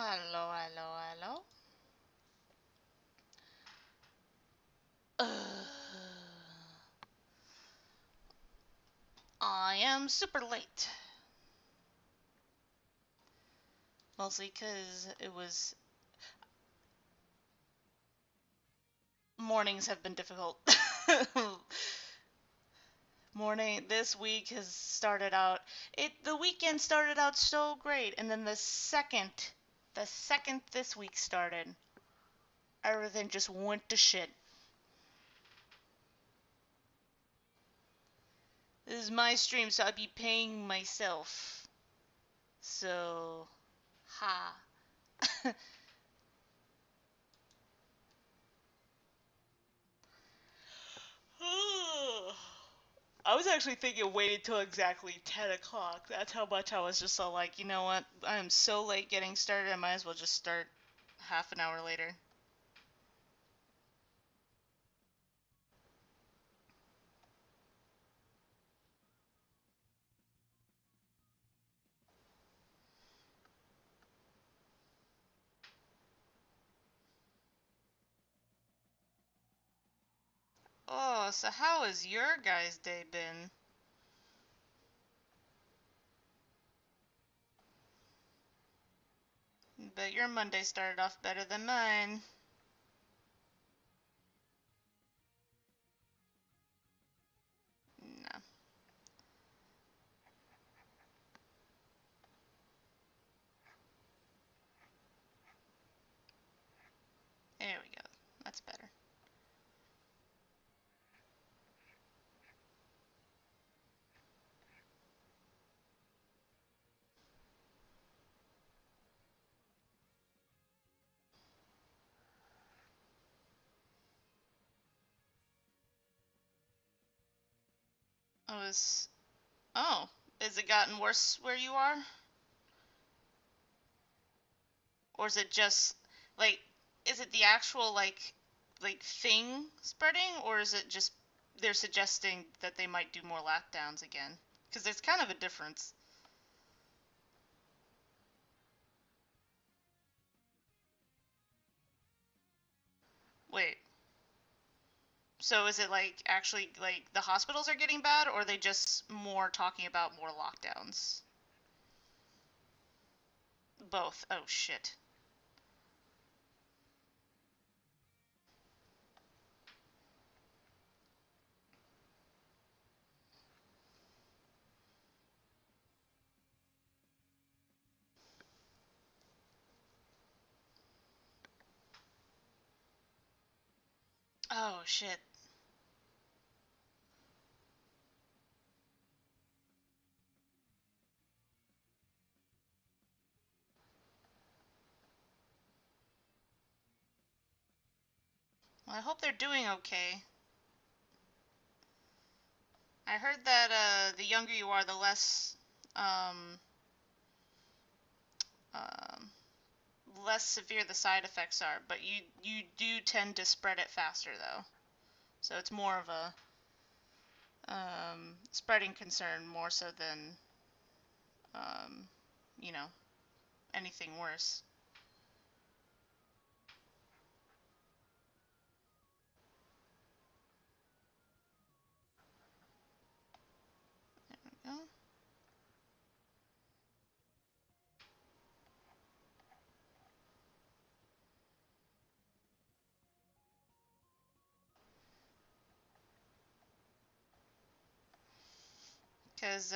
Hello, hello, hello. I am super late. Mostly because it was. Mornings have been difficult. This week has started out. The weekend started out so great, and then the second this week started, everything just went to shit. This is my stream, so I'd be paying myself. So, ha. I was actually thinking of waiting till exactly 10 o'clock. That's how much I was just so like, you know what? I am so late getting started, I might as well just start half an hour later. Oh, so how has your guys' day been? Bet your Monday started off better than mine. No. There we go. That's better. Oh, oh, has it gotten worse where you are? Or is it just like is it the actual like thing spreading, or is it just they're suggesting that they might do more lockdowns again? Because there's kind of a difference. Wait, so is it like actually like the hospitals are getting bad, or are they just more talking about more lockdowns? Both. Oh shit. Oh shit. Well, I hope they're doing okay. I heard that the younger you are, the less um um less severe the side effects are, but you do tend to spread it faster though. So it's more of a spreading concern more so than um, you know anything worse. There we go. Because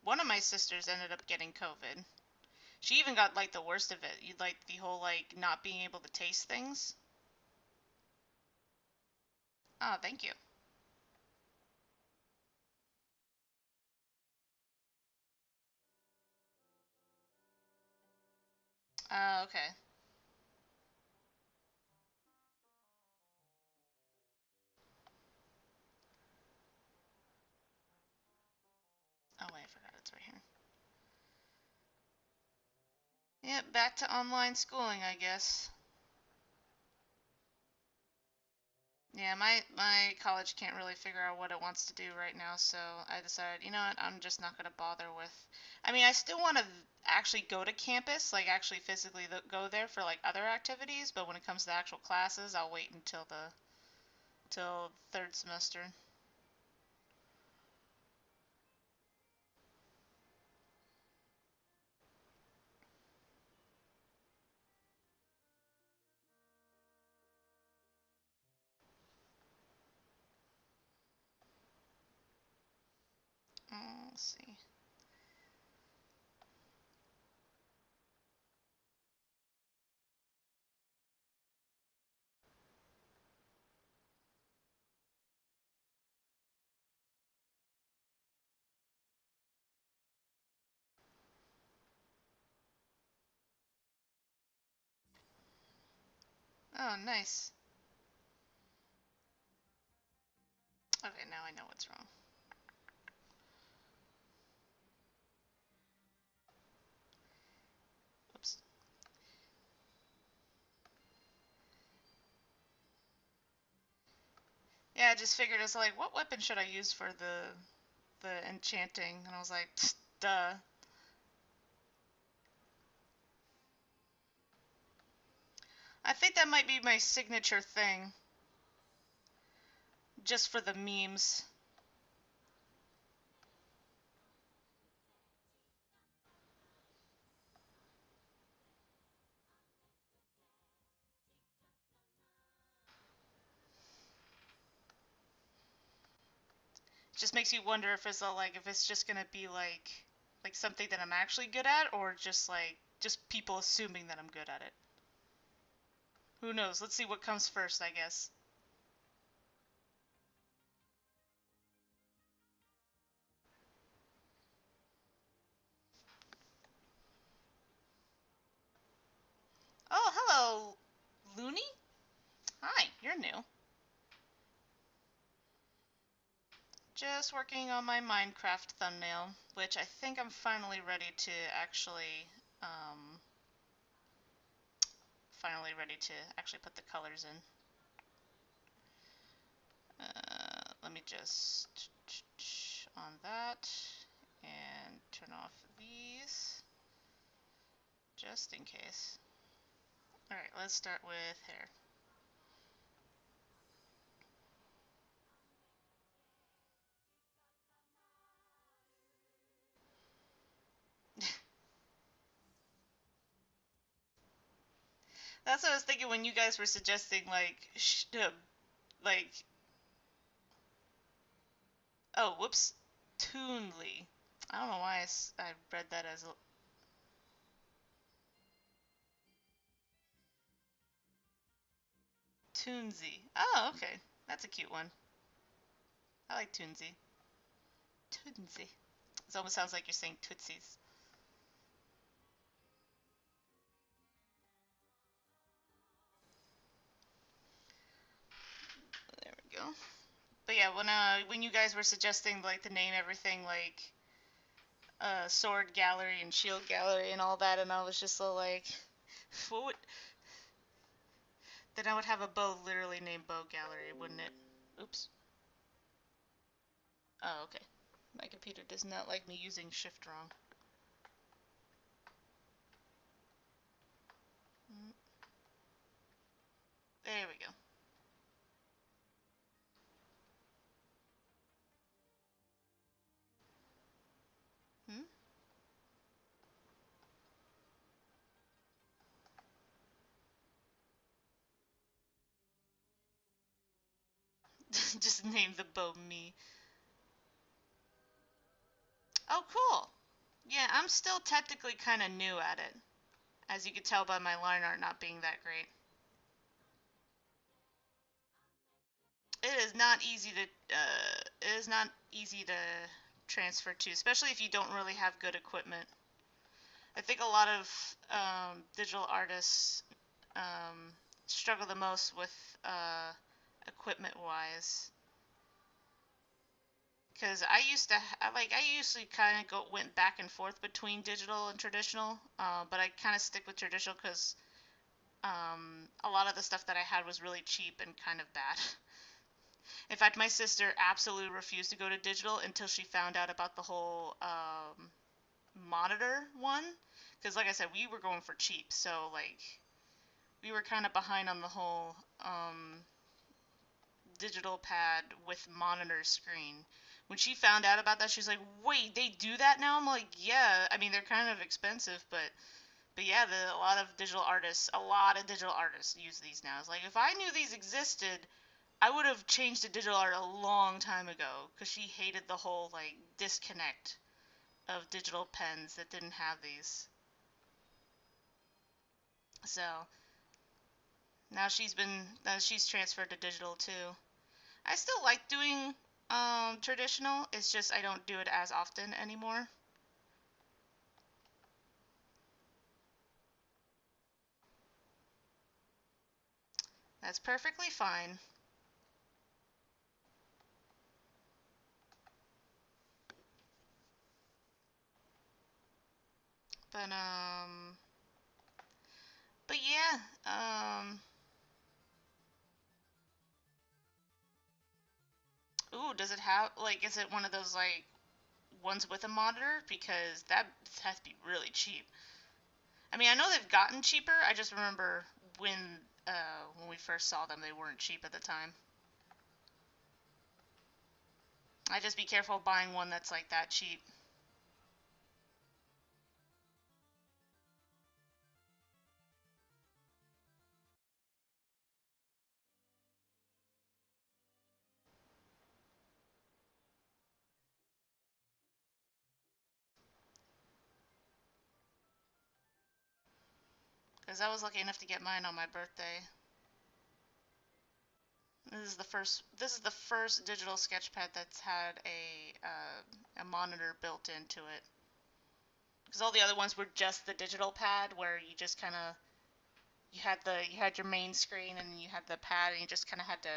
one of my sisters ended up getting COVID. She even got like the worst of it. You like the whole like not being able to taste things. Oh, thank you. Okay. Oh wait, I forgot it's right here. Yep, back to online schooling, I guess. Yeah, my college can't really figure out what it wants to do right now, so I decided, you know what, I'm just not gonna bother with. I mean, I still want to actually go to campus, like actually physically go there for like other activities, but when it comes to actual classes, I'll wait until the till third semester. Let's see. Oh, nice. Okay, now I know what's wrong. Oops. Yeah, I just figured it's like, what weapon should I use for the enchanting? And I was like, duh. I think that might be my signature thing, just for the memes. It just makes you wonder if it's like if it's just gonna be like something that I'm actually good at, or just people assuming that I'm good at it. Who knows? Let's see what comes first, I guess. Oh, hello, Looney. Hi, you're new. Just working on my Minecraft thumbnail, which I think I'm finally ready to um, put the colors in. Let me just on that and turn off these just in case. Alright, let's start with hair. That's what I was thinking when you guys were suggesting like oh whoops, Toonly. I don't know why I read that as Toonsy. Oh, okay, that's a cute one. I like Toonsy. Toonsy. It almost sounds like you're saying Tootsies. There we go. But yeah, when you guys were suggesting like to name everything like sword gallery and shield gallery and all that, and I was just so like, what would then I would have a bow literally named Bow Gallery, wouldn't it? Oops. Oh, okay. My computer does not like me using shift wrong. Mm, there we go. Hmm? Just name the bow me. Oh, cool. Yeah, I'm still technically kind of new at it, as you could tell by my line art not being that great. It is not easy to transfer to, especially if you don't really have good equipment. I think a lot of digital artists um, struggle the most with equipment wise. Because I usually kind of went back and forth between digital and traditional, but I kind of stick with traditional because a lot of the stuff that I had was really cheap and kind of bad. In fact, my sister absolutely refused to go to digital until she found out about the whole monitor one. Because, like I said, we were going for cheap, so like we were kind of behind on the whole digital pad with monitor screen. When she found out about that, she's like, "Wait, they do that now?" I'm like, "Yeah." I mean, they're kind of expensive, but yeah, a lot of digital artists use these now. It's like if I knew these existed, I would have changed to digital art a long time ago because she hated the whole like disconnect of digital pens that didn't have these. So now she's transferred to digital too. I still like doing traditional. It's just I don't do it as often anymore. That's perfectly fine. But but yeah, ooh, does it have like is it one of those like ones with a monitor? Because that has to be really cheap. I mean, I know they've gotten cheaper. I just remember when we first saw them, they weren't cheap at the time. I just be careful buying one that's like that cheap. Because I was lucky enough to get mine on my birthday. This is the first digital sketchpad that's had a monitor built into it. Because all the other ones were just the digital pad where you just kind of you had your main screen and you had the pad and you just kind of had to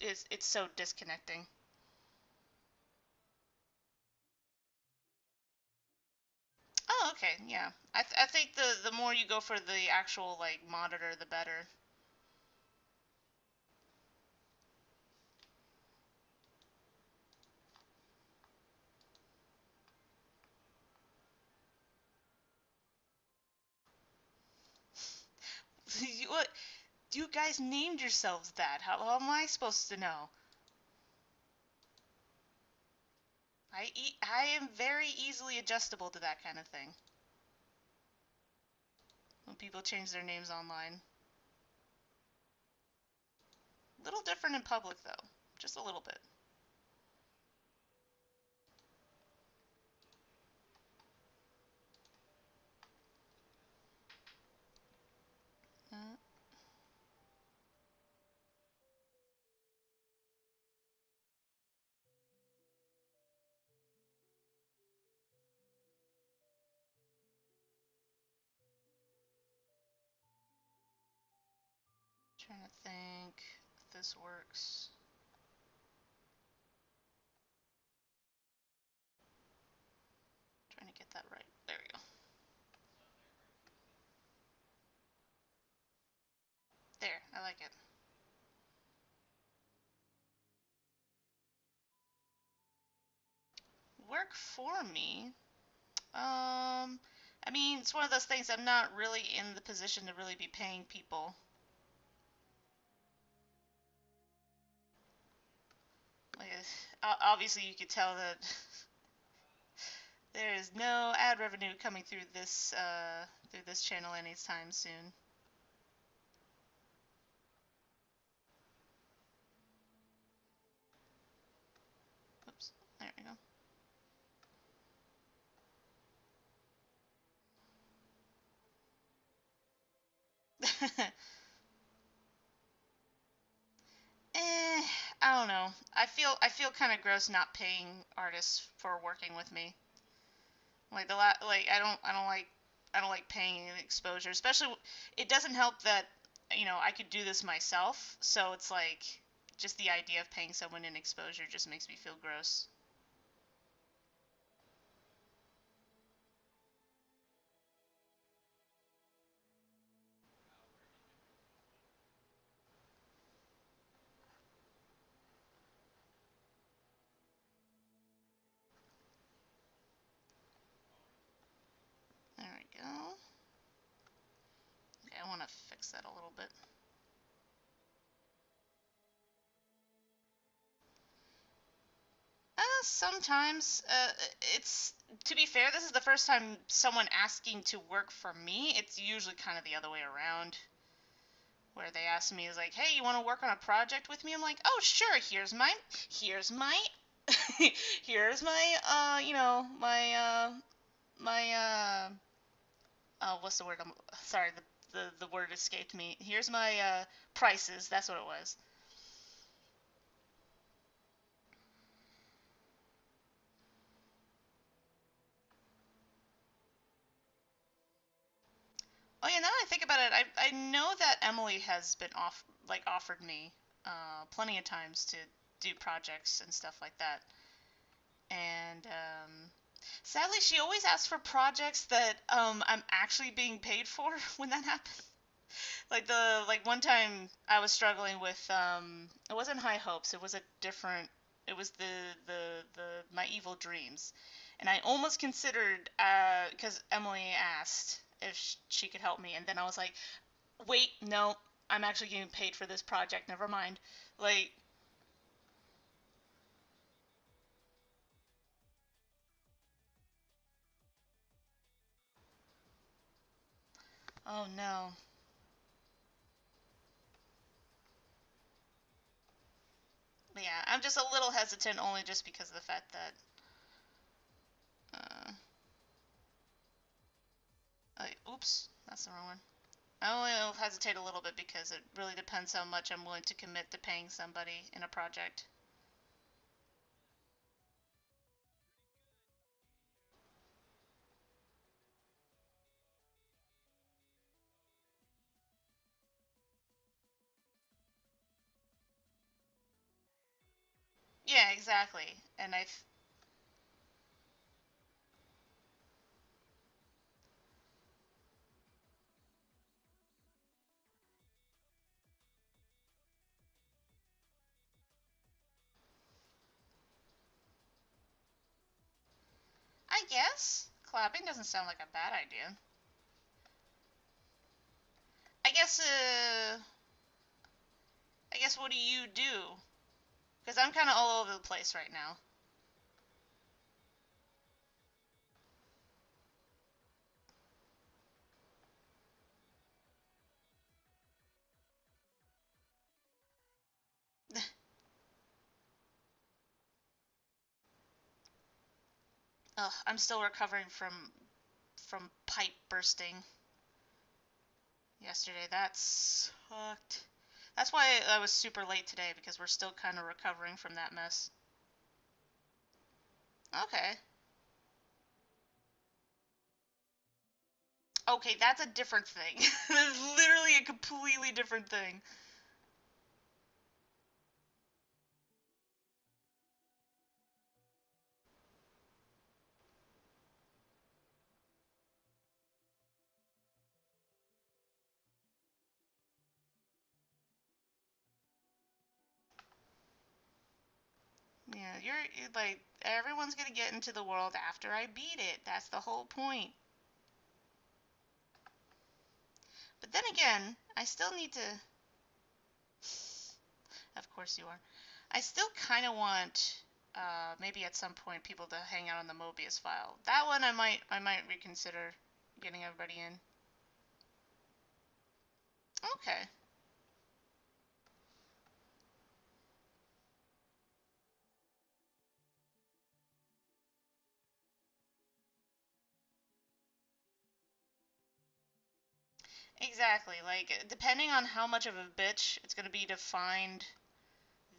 it's so disconnecting. Oh, okay, yeah. I think the more you go for the actual like monitor, the better. What you guys named yourselves that? How am I supposed to know? I am very easily adjustable to that kind of thing. When people change their names online, little different in public though, just a little bit. Uh, Trying to think if this works. Trying to get that right. There we go. There, I like it. Work for me. I mean, it's one of those things I'm not really in the position to really be paying people. Like, obviously, you could tell that there is no ad revenue coming through this channel anytime soon. Oops, there we go. Eh, I don't know. I feel kind of gross not paying artists for working with me. Like like I don't like paying exposure, especially it doesn't help that I could do this myself. So it's like just the idea of paying someone in exposure just makes me feel gross. bit. Sometimes. It's to be fair, this is the first time someone asking to work for me. It's usually kind of the other way around, where they ask me is like, "Hey, you want to work on a project with me?" I'm like, "Oh, sure. Here's my, here's my, my, what's the word? I'm sorry, the word escaped me. Here's my prices. That's what it was. Oh yeah, now that I think about it, I know that Emily has been offered me plenty of times to do projects and stuff like that. And sadly, she always asks for projects that I'm actually being paid for when that happens. Like one time I was struggling with it wasn't High Hopes, it was a different, it was the My Evil Dreams. And I almost considered because Emily asked if she could help me, and then I was like, wait, no, I'm actually getting paid for this project, never mind. Like, oh no. But yeah, I'm just a little hesitant only just because of the fact that oops, that's the wrong one. I only hesitate a little bit because it really depends how much I'm willing to commit to paying somebody in a project. Yeah, exactly. And I guess clapping doesn't sound like a bad idea. I guess I guess what do you do? Because I'm kind of all over the place right now. Ugh, I'm still recovering from pipe bursting yesterday. That sucked. That's why I was super late today because we're still kind of recovering from that mess. Okay. Okay, that's a different thing. That's literally a completely different thing. Yeah, you're like everyone's gonna get into the world after I beat it. That's the whole point. But then again, I still need to. Of course you are. I still kind of want, maybe at some point, people to hang out on the Mobius file. That one I might reconsider getting everybody in. Okay. Exactly. Like depending on how much of a bitch it's gonna be to find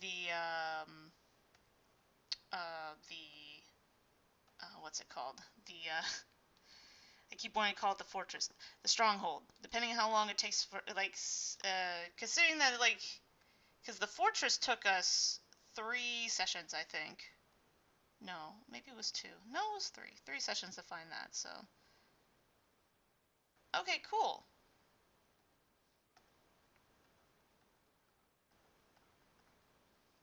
the the what's it called? The I keep wanting to call it the fortress, the stronghold. Depending on how long it takes for like considering that like because the fortress took us 3 sessions, I think. No, maybe it was two. No, it was three. 3 sessions to find that. So okay, cool.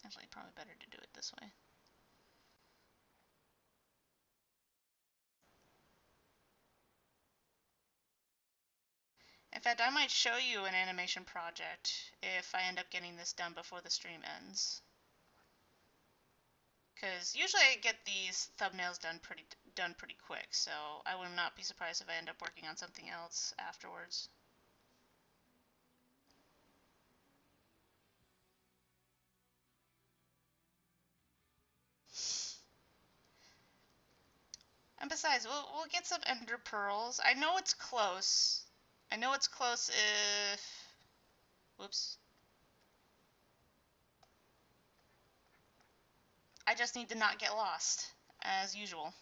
Actually, probably better to do it this way. In fact, I might show you an animation project if I end up getting this done before the stream ends. Because usually I get these thumbnails done pretty quick, so I would not be surprised if I end up working on something else afterwards. And besides, we'll get some ender pearls. I know it's close. I know it's close if... Whoops. I just need to not get lost, as usual.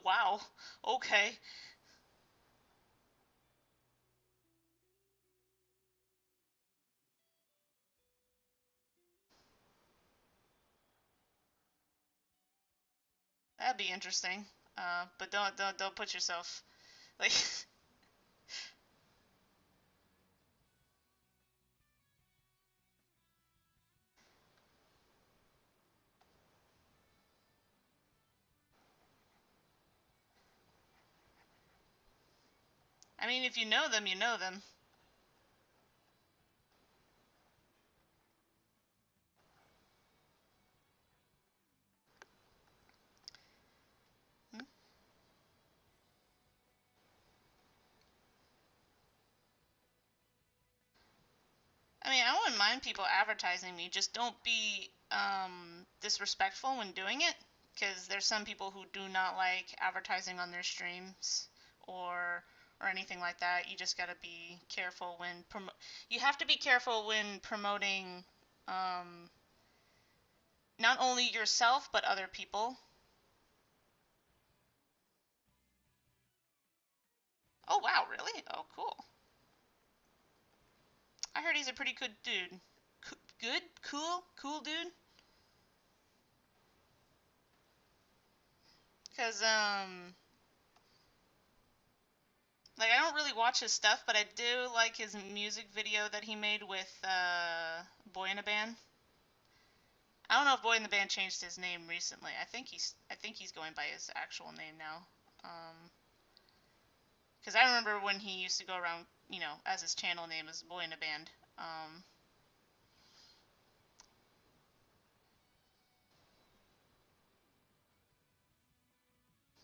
Wow. Okay. That'd be interesting. But don't put yourself like. I mean, if you know them, you know them. Hmm? I mean, I wouldn't mind people advertising me. Just don't be disrespectful when doing it, because there's some people who do not like advertising on their streams or anything like that. You just gotta be careful when you have to be careful when promoting um, not only yourself but other people. Oh wow, really? Oh cool. I heard he's a pretty good dude. Good, cool dude. Cause like I don't really watch his stuff, but I do like his music video that he made with Boy in a Band. I don't know if Boy in the Band changed his name recently. I think he's going by his actual name now. Because I remember when he used to go around, as his channel name is Boy in a Band. Um,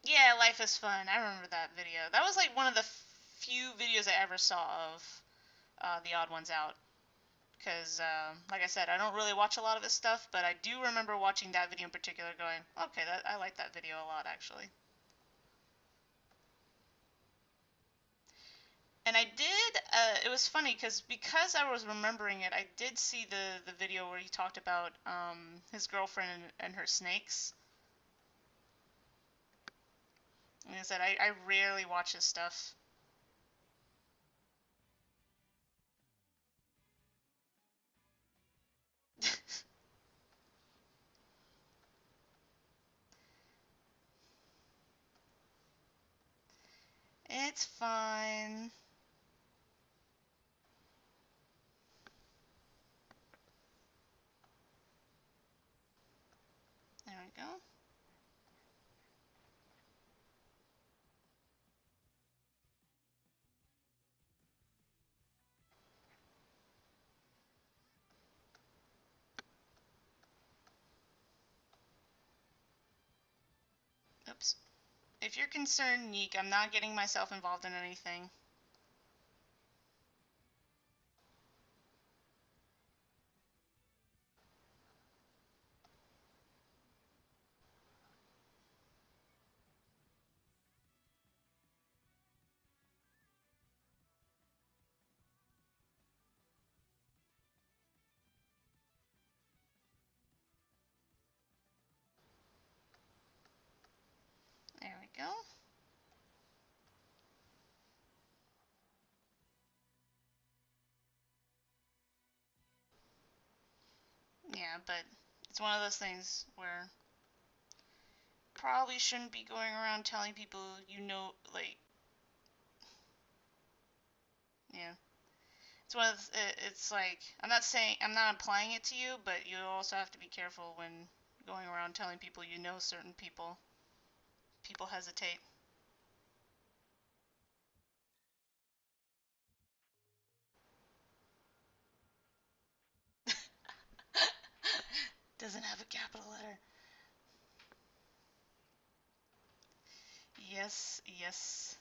yeah, Life is Fun. I remember that video. That was like one of the few videos I ever saw of the Odd Ones Out. Because, like I said, I don't really watch a lot of his stuff, but I do remember watching that video in particular going, okay, I like that video a lot, actually. And I did, it was funny, because I was remembering it, I did see the video where he talked about his girlfriend and her snakes. Like I said, I rarely watch his stuff. It's fine. There we go. Oops. If you're concerned, Neek, I'm not getting myself involved in anything. There we go. Yeah, but it's one of those things where probably shouldn't be going around telling people you know, like, yeah. It's one of it's like, I'm not implying it to you, but you also have to be careful when going around telling people you know certain people. People hesitate. Doesn't have a capital letter. Yes, yes.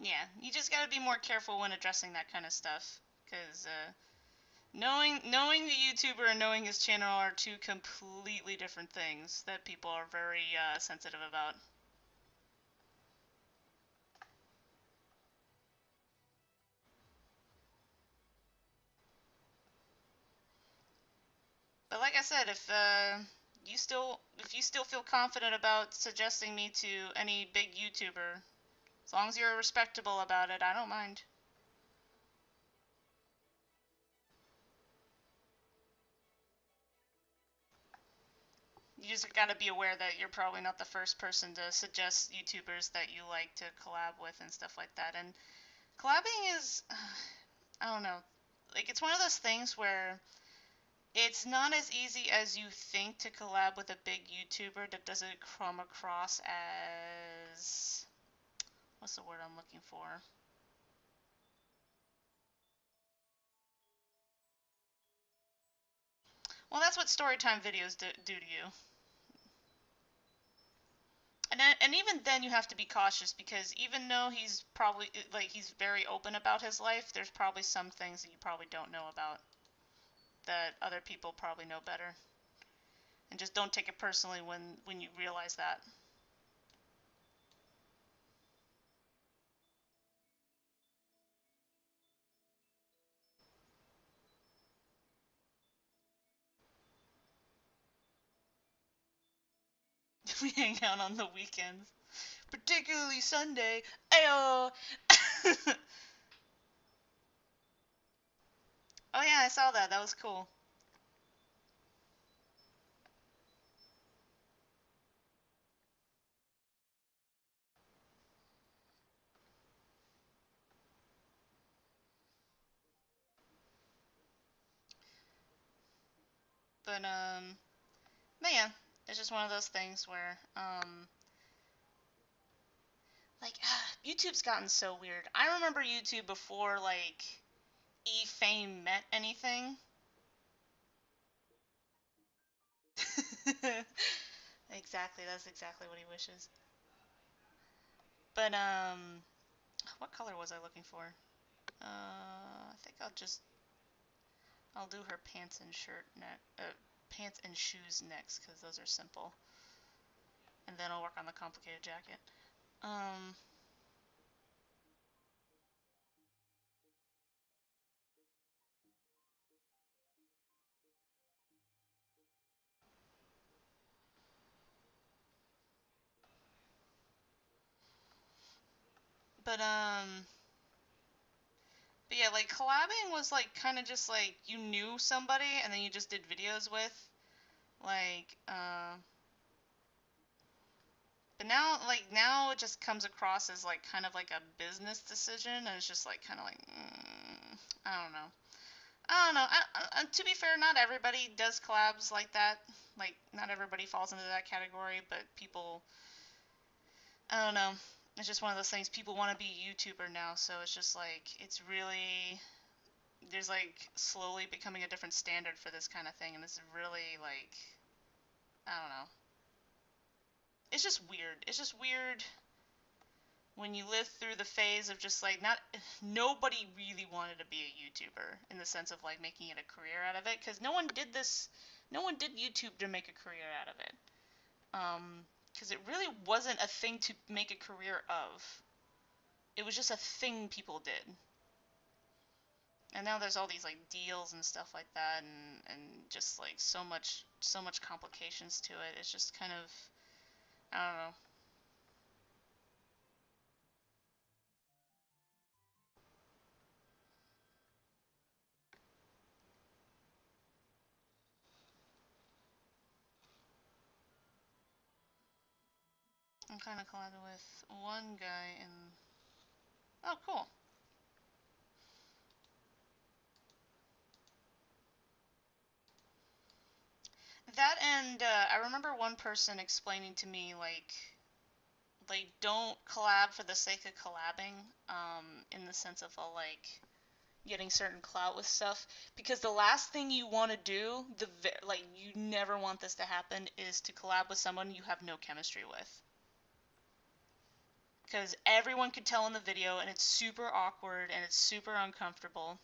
Yeah, you just gotta be more careful when addressing that kind of stuff, because knowing the YouTuber and knowing his channel are two completely different things that people are very sensitive about. But like I said, if you still feel confident about suggesting me to any big YouTuber, as long as you're respectable about it, I don't mind. You just gotta be aware that you're probably not the first person to suggest YouTubers that you like to collab with and stuff like that. And collabing is, I don't know, like it's one of those things where it's not as easy as you think to collab with a big YouTuber that doesn't come across as, what's the word I'm looking for? Well, that's what storytime videos do to you. And even then you have to be cautious because even though he's probably like he's very open about his life, there's probably some things that you probably don't know about that other people probably know better. And just don't take it personally when you realize that. We hang out on the weekends, particularly Sunday. Ayo. Oh yeah, I saw that. That was cool. But but yeah, it's just one of those things where like YouTube's gotten so weird. I remember YouTube before like E-fame meant anything. Exactly, that's exactly what he wishes. But what color was I looking for? I think I'll do her pants and shirt pants and shoes next because those are simple, and then I'll work on the complicated jacket. Um, but but yeah, like collabing was like kind of just like you knew somebody and then you just did videos with, like but now it just comes across as like kind of like a business decision, and it's just like kind of like I don't know. I don't know. To be fair, not everybody does collabs like that. Like not everybody falls into that category, but people, I don't know. It's just one of those things. People want to be a YouTuber now, so it's just like it's really there's like slowly becoming a different standard for this kind of thing, and it's really like I don't know. It's just weird. It's just weird when you live through the phase of just like not nobody really wanted to be a YouTuber in the sense of like making it a career out of it, because no one did YouTube to make a career out of it. Because it really wasn't a thing to make a career of. It was just a thing people did. And now there's all these like deals and stuff like that, and just like so much complications to it. It's just kind of, I don't know. I'm kind of collided with one guy in. Oh, cool. That and I remember one person explaining to me like don't collab for the sake of collabing, in the sense of like getting certain clout with stuff, because the last thing you want to do, like you never want this to happen, is to collab with someone you have no chemistry with. Because everyone could tell in the video, and it's super awkward and it's super uncomfortable.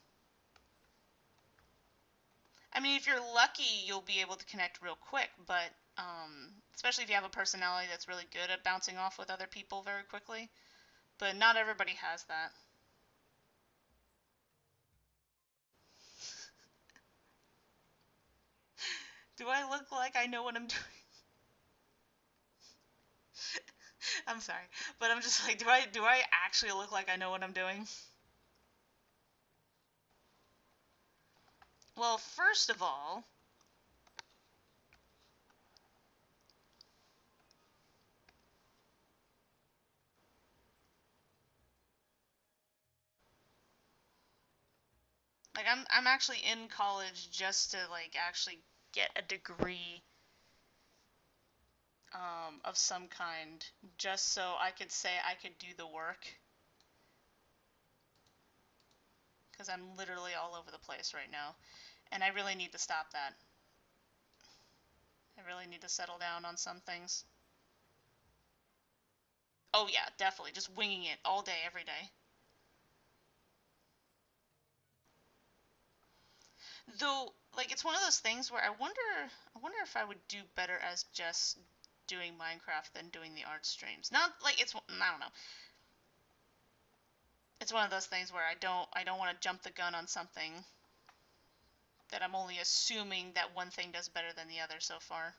I mean, if you're lucky, you'll be able to connect real quick, but especially if you have a personality that's really good at bouncing off with other people very quickly. But not everybody has that. Do I look like I know what I'm doing? I'm sorry, but I'm just like, do I actually look like I know what I'm doing? Well, first of all, like I'm actually in college just to like actually get a degree, of some kind, just so I could say I could do the work, because I'm literally all over the place right now, and I really need to stop that. I really need to settle down on some things. Oh yeah, definitely, just winging it all day, every day. Though, like, it's one of those things where I wonder if I would do better as just doing Minecraft than doing the art streams. Not like I don't know. It's one of those things where I don't want to jump the gun on something that I'm only assuming that one thing does better than the other so far.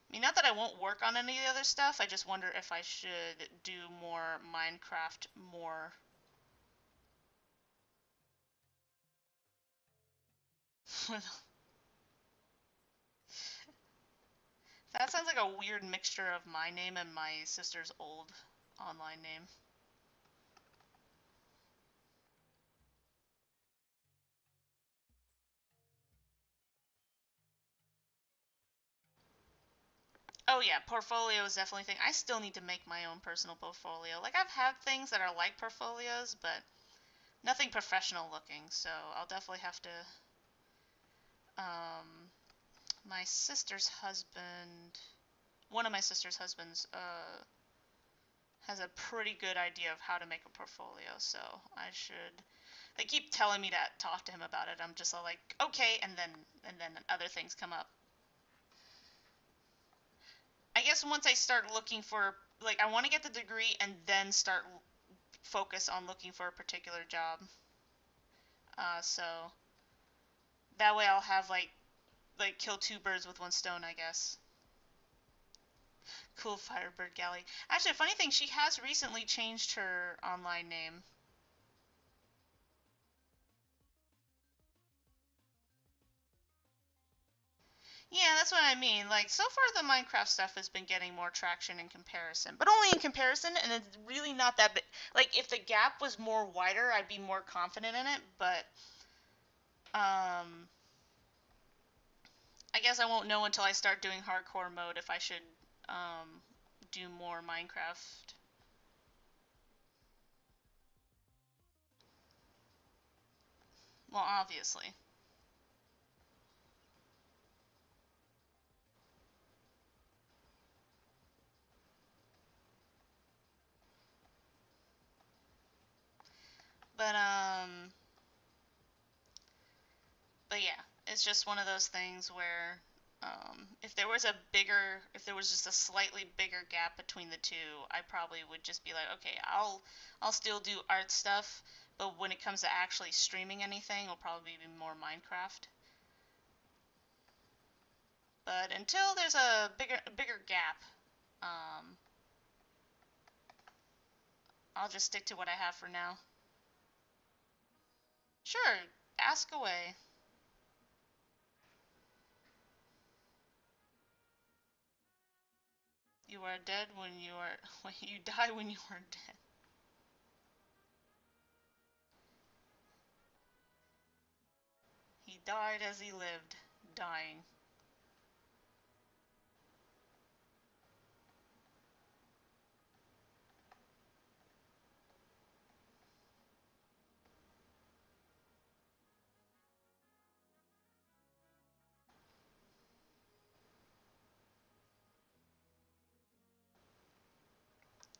I mean, not that I won't work on any of the other stuff. I just wonder if I should do more Minecraft more. That sounds like a weird mixture of my name and my sister's old online name. Oh yeah, portfolio is definitely a thing. I still need to make my own personal portfolio. Like I've had things that are like portfolios, but nothing professional looking. So I'll definitely have to. Um, my sister's husband, one of my sister's husbands, has a pretty good idea of how to make a portfolio. So I should. They keep telling me to talk to him about it. I'm just all like, okay, and then other things come up. I guess once I start looking for, like, I want to get the degree and then start focus on looking for a particular job. So that way I'll have like kill two birds with one stone, I guess. Cool Firebird Galley. Actually, a funny thing, she has recently changed her online name. Yeah, that's what I mean. Like, so far the Minecraft stuff has been getting more traction in comparison, but only in comparison, and it's really not that big. Like, if the gap was more wider, I'd be more confident in it, but um, I guess I won't know until I start doing hardcore mode if I should um, do more Minecraft. Well, obviously. But but yeah, it's just one of those things where if there was just a slightly bigger gap between the two, I probably would just be like, okay, I'll still do art stuff, but when it comes to actually streaming anything, it'll probably be more Minecraft. But until there's a bigger gap, um, I'll just stick to what I have for now. Sure, ask away. You are dead when you are when you die when you are dead. He died as he lived, dying.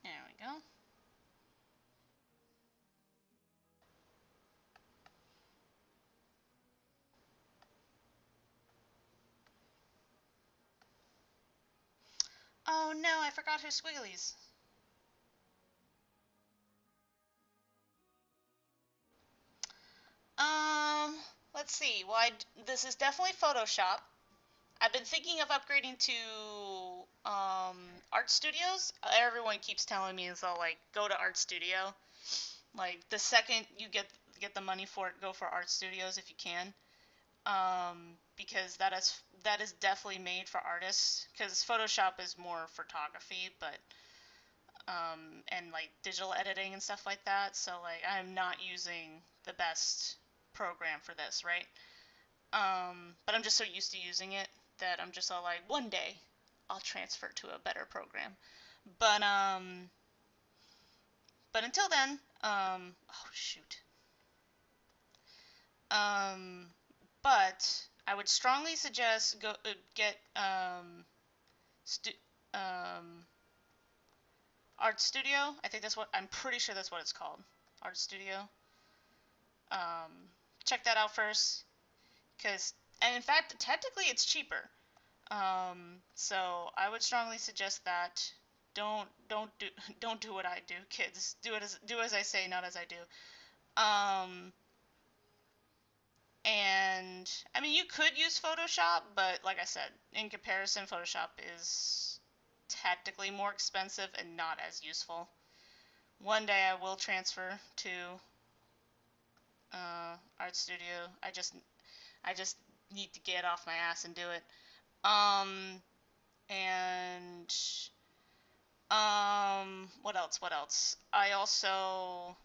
There we go. Oh no, I forgot her squigglies. Um, let's see. Well, this is definitely Photoshop. I've been thinking of upgrading to art studios. Everyone keeps telling me is all like go to art studio. Like the second you get the money for it, go for art studios if you can. Because that is definitely made for artists. Because Photoshop is more photography, but and like digital editing and stuff like that. So like I'm not using the best program for this, right? But I'm just so used to using it that I'm just all like, one day I'll transfer to a better program. But but until then, oh shoot. Um, but I would strongly suggest go get stu- um, Art Studio. I think I'm pretty sure that's what it's called. Art Studio. Um, Check that out first, and in fact, technically it's cheaper. So I would strongly suggest that. Don't do don't do what I do, kids. Do as I say, not as I do. Um, and I mean, you could use Photoshop, but like I said, in comparison, Photoshop is technically more expensive and not as useful. One day I will transfer to Art Studio. I just need to get off my ass and do it. Um, and what else? What else? I also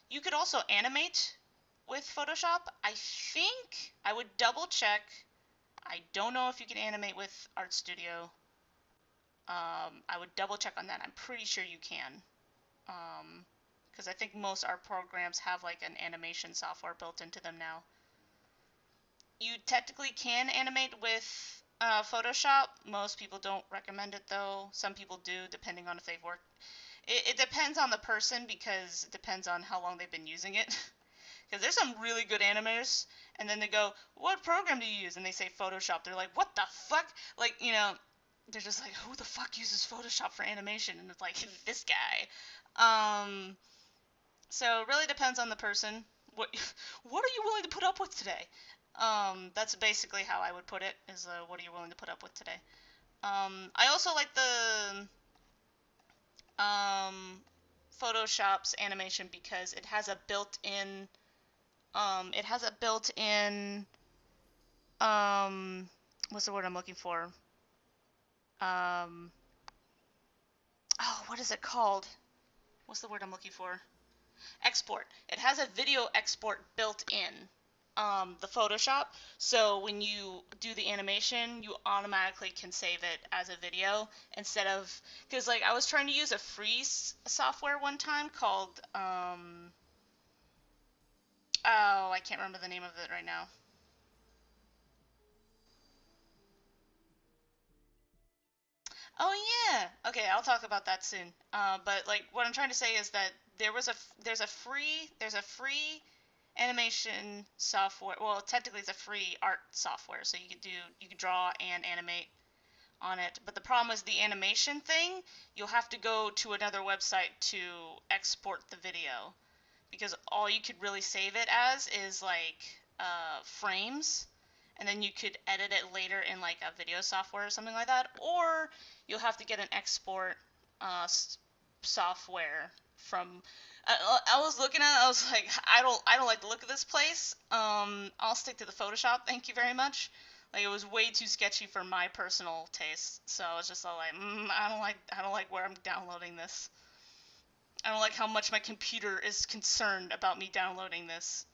you could also animate with Photoshop. I think I would double check. I don't know if you can animate with Art Studio. I would double check on that. I'm pretty sure you can. Because I think most art programs have like an animation software built into them now. You technically can animate with Photoshop. Most people don't recommend it though. Some people do, depending on if they've worked. It depends on the person because it depends on how long they've been using it. Because there's some really good animators, and then they go, "What program do you use?" And they say Photoshop. They're like, "What the fuck?" Like, they're just like, "Who the fuck uses Photoshop for animation?" And it's like, this guy. Um, so it really depends on the person. What what are you willing to put up with today? That's basically how I would put it. Is what are you willing to put up with today? I also like the um, Photoshop's animation because it has a built-in what's the word I'm looking for? Um, oh, what is it called? What's the word I'm looking for? Export. It has a video export built in the Photoshop. So when you do the animation, you automatically can save it as a video instead of because like I was trying to use a free software one time called oh, I can't remember the name of it right now. Oh yeah. Okay, I'll talk about that soon. But like what I'm trying to say is that there's a free animation software. Well, technically it's a free art software, so you could draw and animate on it. But the problem is the animation thing, you'll have to go to another website to export the video because all you could really save it as is like frames, and then you could edit it later in like a video software or something like that, or you'll have to get an export software from. I was looking at it, I was like, I don't like the look of this place. I'll stick to the Photoshop, thank you very much. Like it was way too sketchy for my personal taste, so I was just all like, I don't like where I'm downloading this. I don't like how much my computer is concerned about me downloading this.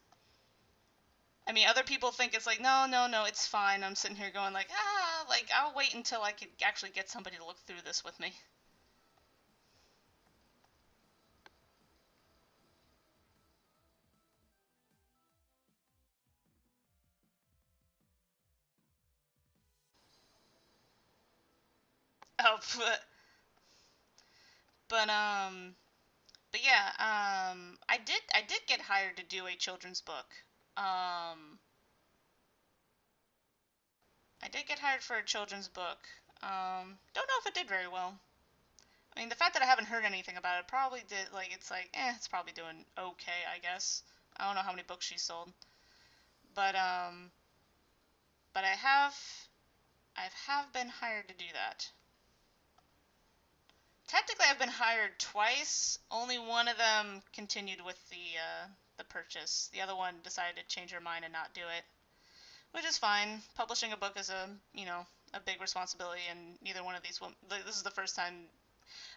I mean, other people think it's like, no, no, no, it's fine. I'm sitting here going like, like I'll wait until I could actually get somebody to look through this with me. Oh, but but yeah, I did get hired to do a children's book. I did get hired for a children's book. Don't know if it did very well. I mean, the fact that I haven't heard anything about it probably did, like, it's like, it's probably doing okay, I guess. I don't know how many books she sold. But, but I have been hired to do that. Technically, I've been hired twice. Only one of them continued with the purchase. The other one decided to change her mind and not do it, which is fine. Publishing a book is a big responsibility, and neither one of these this is the first time.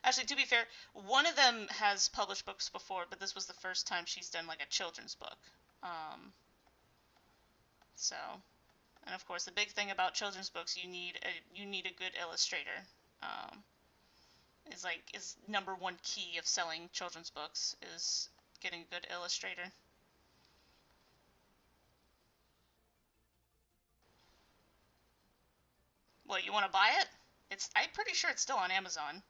Actually, to be fair, one of them has published books before, but this was the first time she's done like a children's book. Um, so, and of course, the big thing about children's books, you need a good illustrator. Um, is number one key of selling children's books is getting a good illustrator. What, you want to buy it? I'm pretty sure it's still on Amazon.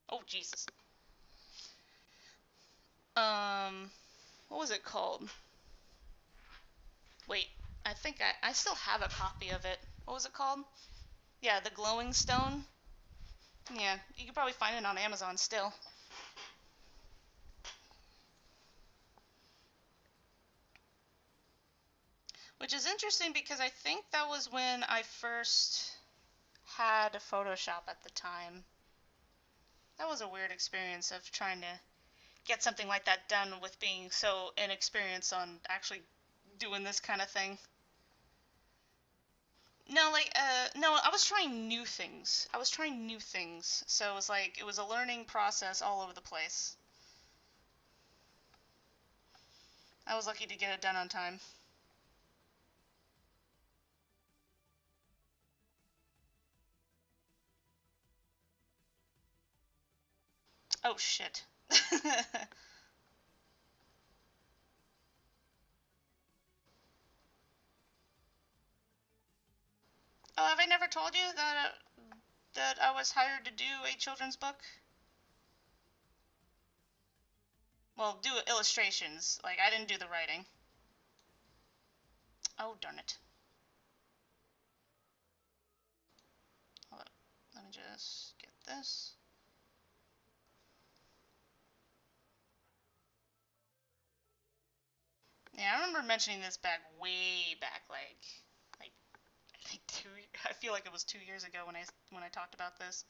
Oh Jesus. Um, what was it called? Wait, I think I still have a copy of it. What was it called? Yeah, the glowing stone. Yeah, you can probably find it on Amazon still. Which is interesting because I think that was when I first had Photoshop at the time. That was a weird experience of trying to get something like that done with being so inexperienced on actually doing this kind of thing. No, no, I was trying new things. I was trying new things. So it was like, it was a learning process all over the place. I was lucky to get it done on time. Oh, shit. Oh, have I never told you that I was hired to do a children's book? Well, do illustrations. Like, I didn't do the writing. Oh, darn it. Hold up. Let me just get this. Yeah, I remember mentioning this way back, like I think I feel like it was 2 years ago when I talked about this.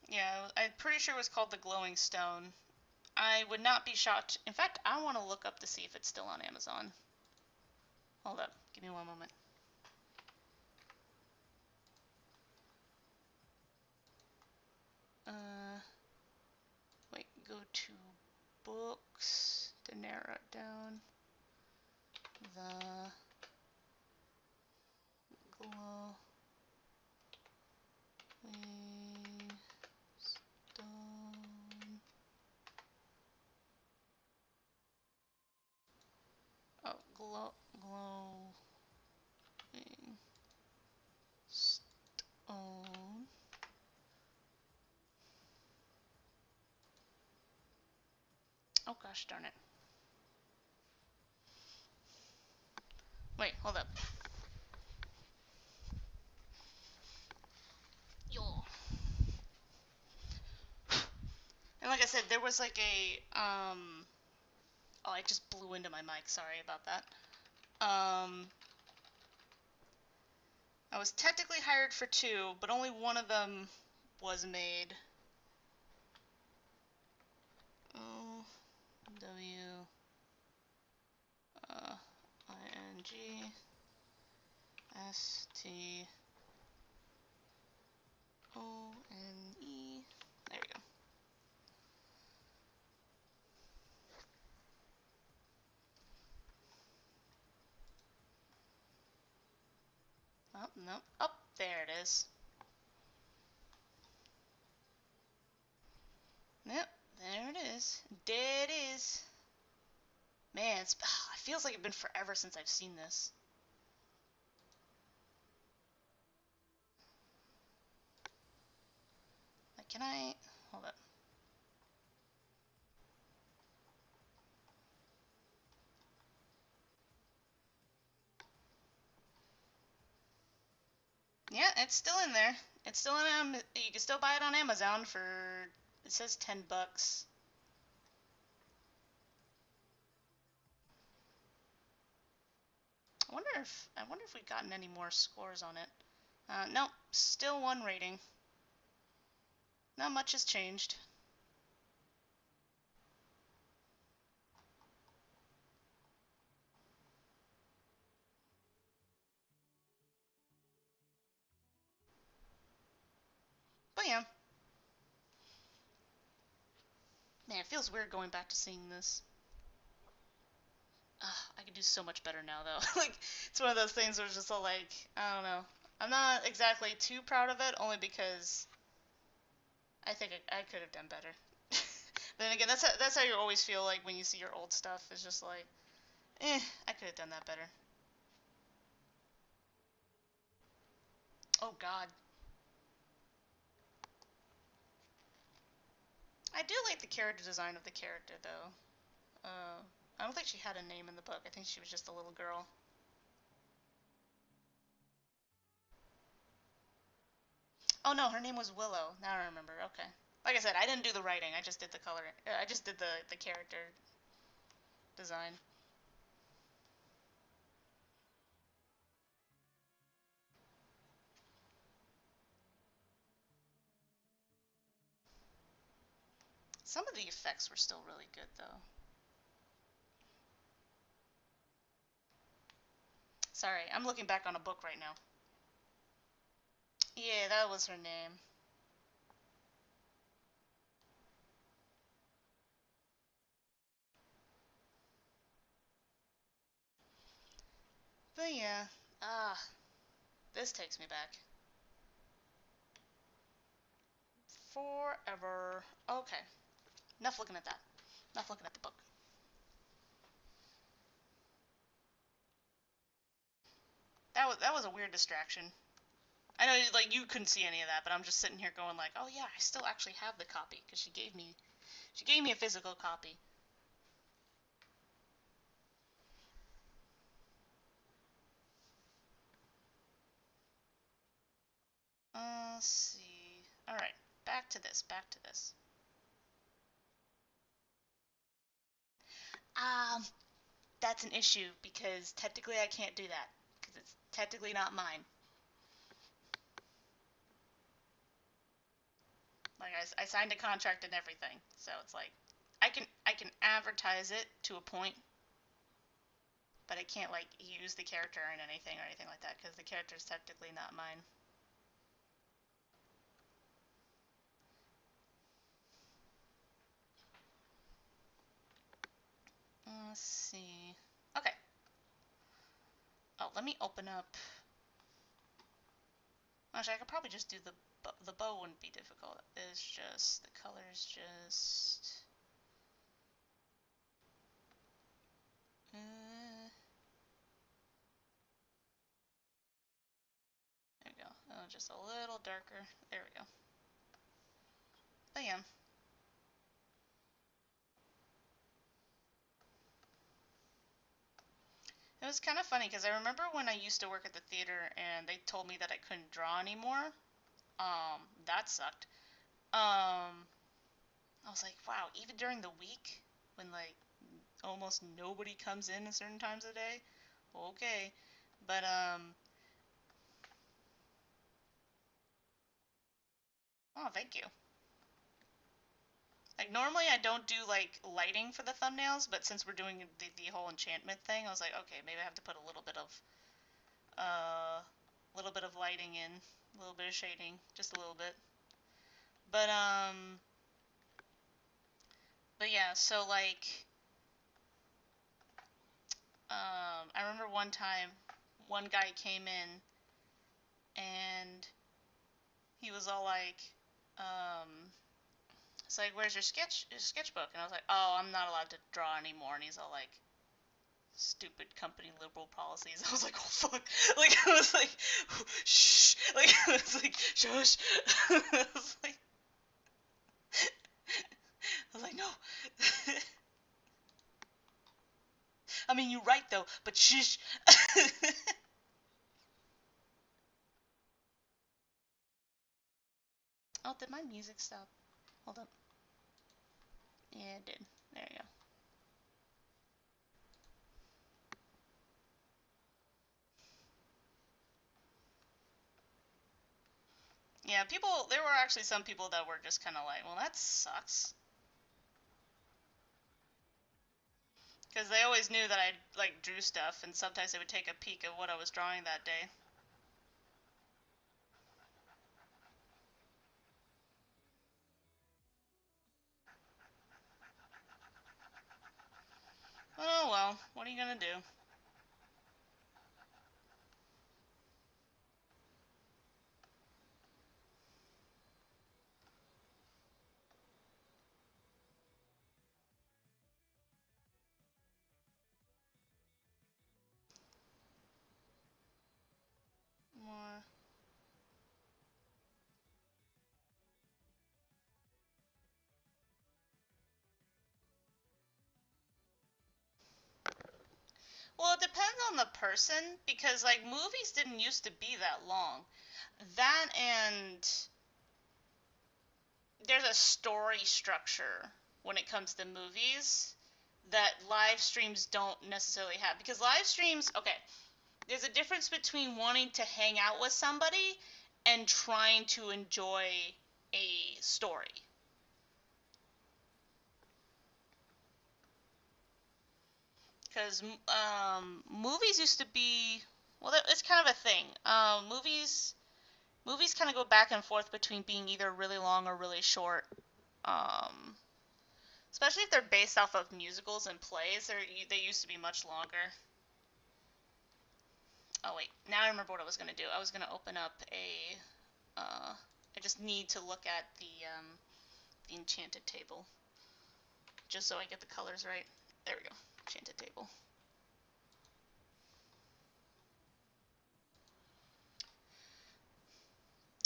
Yeah, I'm pretty sure it was called The Glowing Stone. I would not be shocked. In fact, I want to look up to see if it's still on Amazon. Hold up. Give me one moment. Uh, wait, go to books to narrow it down. The glowing Oh gosh darn it. Wait, hold up. Yo. And like I said, there was like oh, I just blew into my mic. Sorry about that. I was technically hired for 2, but only one of them was made. O W ING STONE. There we go. Oh, no. Oh, there it is. Yep, there it is. There it is. Man, it feels like it's been forever since I've seen this. Like, can I... Hold up. Yeah, it's still in there. It's still in. You can still buy it on Amazon for. It says $10. I wonder if we've gotten any more scores on it. Nope, still 1 rating. Not much has changed. But yeah. Man, it feels weird going back to seeing this. I could do so much better now, though. Like, it's one of those things where it's just so, like, I don't know. I'm not exactly too proud of it, only because I think I could have done better. Then again, that's how you always feel like when you see your old stuff. It's just like, I could have done that better. Oh, God. I do like the character design of the character, though. I don't think she had a name in the book. I think she was just a little girl. Oh no, her name was Willow. Now I remember. Okay. Like I said, I didn't do the writing. I just did the color. I just did the character design. Some of the effects were still really good, though. Sorry, I'm looking back on a book right now. Yeah, that was her name. But yeah, this takes me back. Forever. Okay, enough looking at that. Enough looking at the book. That was a weird distraction. I know, like, you couldn't see any of that, but I'm just sitting here going like, oh yeah, I still actually have the copy because she gave me a physical copy. Let's see. All right, back to this. Back to this. Um, that's an issue because technically I can't do that because it's technically not mine. Like I signed a contract and everything, so it's like I can advertise it to a point, but I can't like use the character in anything or anything like that because the character is technically not mine. Let's see. Okay. Oh, let me open up. Actually, I could probably just do the bow wouldn't be difficult. It's just the colors just. There we go. Oh, just a little darker. There we go. But yeah. was kind of funny because I remember when I used to work at the theater and they told me that I couldn't draw anymore. That sucked. I was like, wow, even during the week when like almost nobody comes in at certain times of the day, okay. But oh, thank you. Like normally I don't do like lighting for the thumbnails, but since we're doing the whole enchantment thing, I was like, okay, maybe I have to put uh, a little bit of lighting in, a little bit of shading, just a little bit. But yeah, so like I remember one time one guy came in and he was all like, um, it's like, where's your sketchbook? And I was like, oh, I'm not allowed to draw anymore. And he's all like, stupid company liberal policies. I was like, oh fuck. Like I was like, shh. Like I was like, shush. I was like, no. I mean, you're right though, but shush. Oh, did my music stop? Hold up. Yeah, it did. There you go. Yeah, people. There were actually some people that were just kind of like, well, that sucks. Because they always knew that I like drew stuff, and sometimes they would take a peek at what I was drawing that day. Oh well, what are you gonna do? More. Well, it depends on the person because like movies didn't used to be that long. That and there's a story structure when it comes to movies that live streams don't necessarily have because live streams, okay, there's a difference between wanting to hang out with somebody and trying to enjoy a story. Because movies used to be, well, it's kind of a thing. Movies kind of go back and forth between being either really long or really short. Um, Especially if they're based off of musicals and plays, they used to be much longer. Oh wait, now I remember what I was gonna do. I was gonna open up a. I just need to look at the enchanted table, just so I get the colors right. There we go, enchanted table.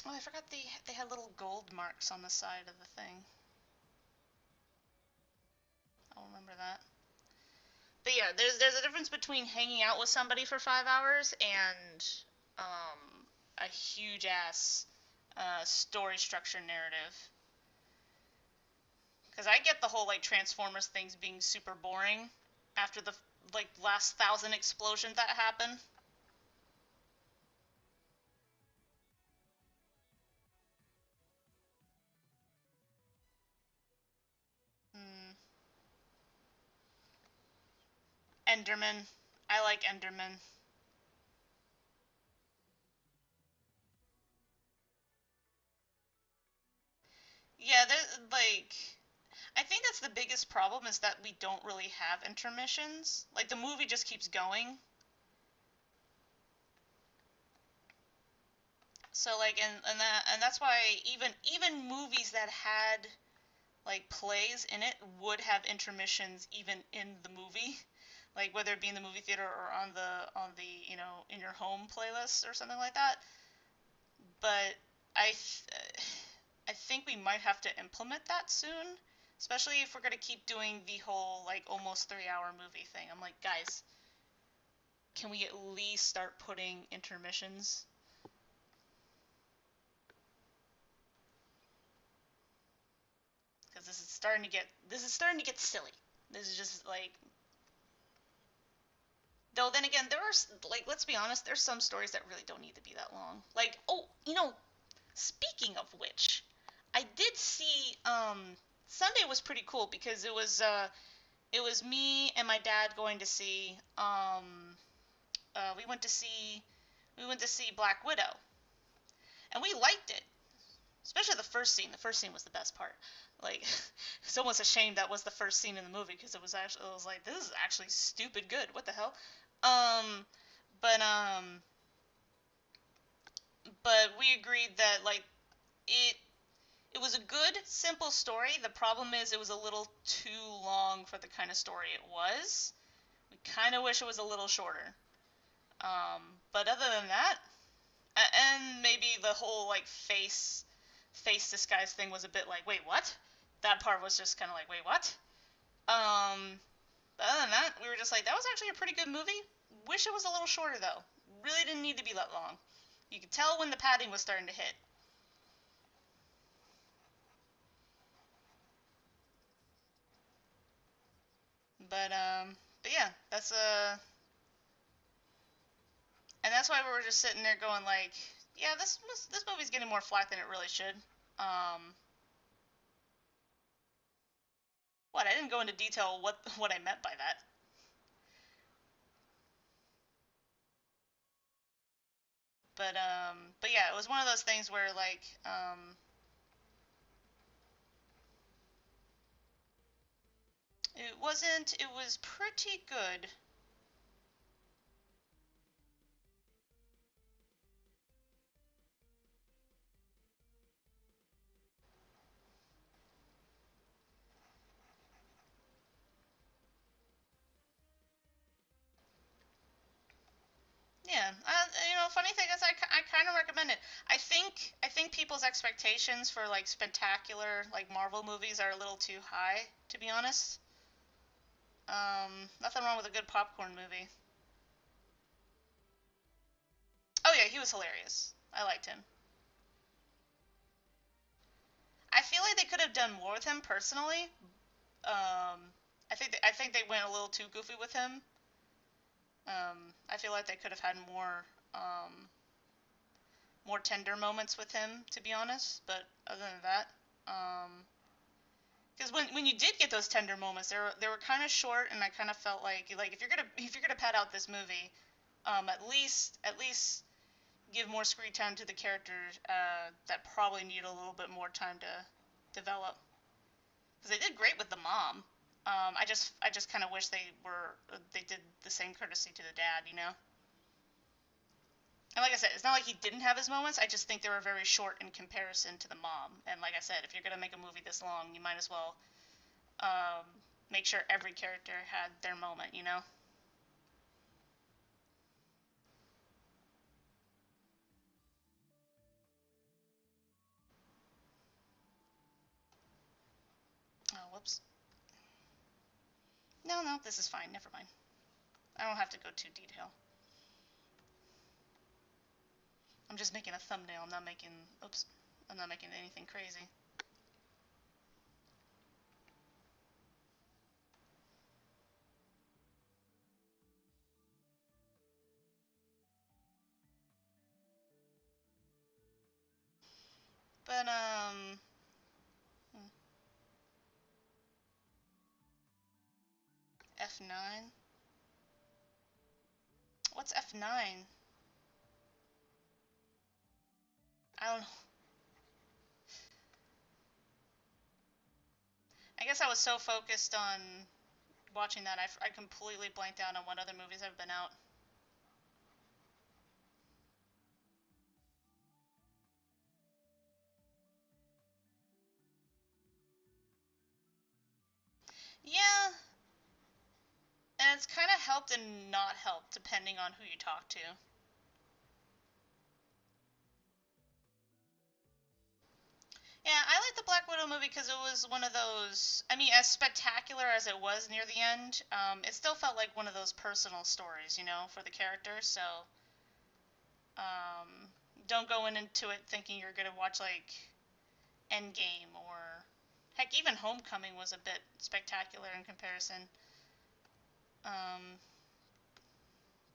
Oh, I forgot they had little gold marks on the side of the thing. I'll remember that. But yeah, there's a difference between hanging out with somebody for 5 hours and a huge ass story structure narrative. Because I get the whole like Transformers things being super boring after the like last 1,000 explosions that happen. Mm, Enderman. I like Enderman. Yeah, there's like I think that's the biggest problem is that we don't really have intermissions. Like the movie just keeps going. So like and that's why even movies that had like plays in it would have intermissions even in the movie. Like whether it be in the movie theater or on the in your home playlist or something like that. But I think we might have to implement that soon, especially if we're gonna keep doing the whole like almost 3 hour movie thing. I'm like, guys, can we at least start putting intermissions? Because this is starting to get silly. This is just like, though then again, there are, like, let's be honest, there's some stories that really don't need to be that long. Like, oh, speaking of which, I did see Sunday was pretty cool because it was me and my dad going to see we went to see Black Widow, and we liked it. Especially the first scene. The first scene was the best part. Like, it's almost a shame that was the first scene in the movie because it was like, this is actually stupid good. What the hell? Um, but we agreed that like it it was a good simple story. The problem is it was a little too long for the kind of story it was. We kind of wish it was a little shorter. But other than that, and maybe the whole like face disguise thing was a bit like, wait, what? That part was just kind of like, wait, what? But other than that, we were just like, that was actually a pretty good movie. Wish it was a little shorter though. Really didn't need to be that long. You could tell when the padding was starting to hit. But yeah, and that's why we were just sitting there going like, yeah, this movie's getting more flack than it really should. Um, what, I didn't go into detail what I meant by that. But yeah, it was one of those things where like it was pretty good. Yeah, funny thing is, I kind of recommend it. I think people's expectations for like spectacular like Marvel movies are a little too high, to be honest. Nothing wrong with a good popcorn movie. Oh yeah, he was hilarious. I liked him. I feel like they could have done more with him personally. I think they went a little too goofy with him. I feel like they could have had more tender moments with him, to be honest. But other than that, because when you did get those tender moments, they were kind of short, and I kind of felt like if you're gonna pad out this movie, at least give more screen time to the characters that probably need a little bit more time to develop. Because they did great with the mom. I just kind of wish they did the same courtesy to the dad. And like I said, it's not like he didn't have his moments. I just think they were very short in comparison to the mom. And like I said, if you're gonna make a movie this long, you might as well um, make sure every character had their moment. Oh, whoops. No, no, this is fine. Never mind. I don't have to go too detail. I'm just making a thumbnail. I'm not making. Oops. I'm not making anything crazy. But F9. What's F9? I don't know. I guess I was so focused on watching that I completely blanked out on what other movies have been out. Yeah, and it's kind of helped and not helped depending on who you talk to. Yeah, I like the Black Widow a movie because it was one of those. I mean, as spectacular as it was near the end, it still felt like one of those personal stories, for the characters. So, um, don't go into it thinking you're gonna watch like Endgame or heck, even Homecoming was a bit spectacular in comparison. Um,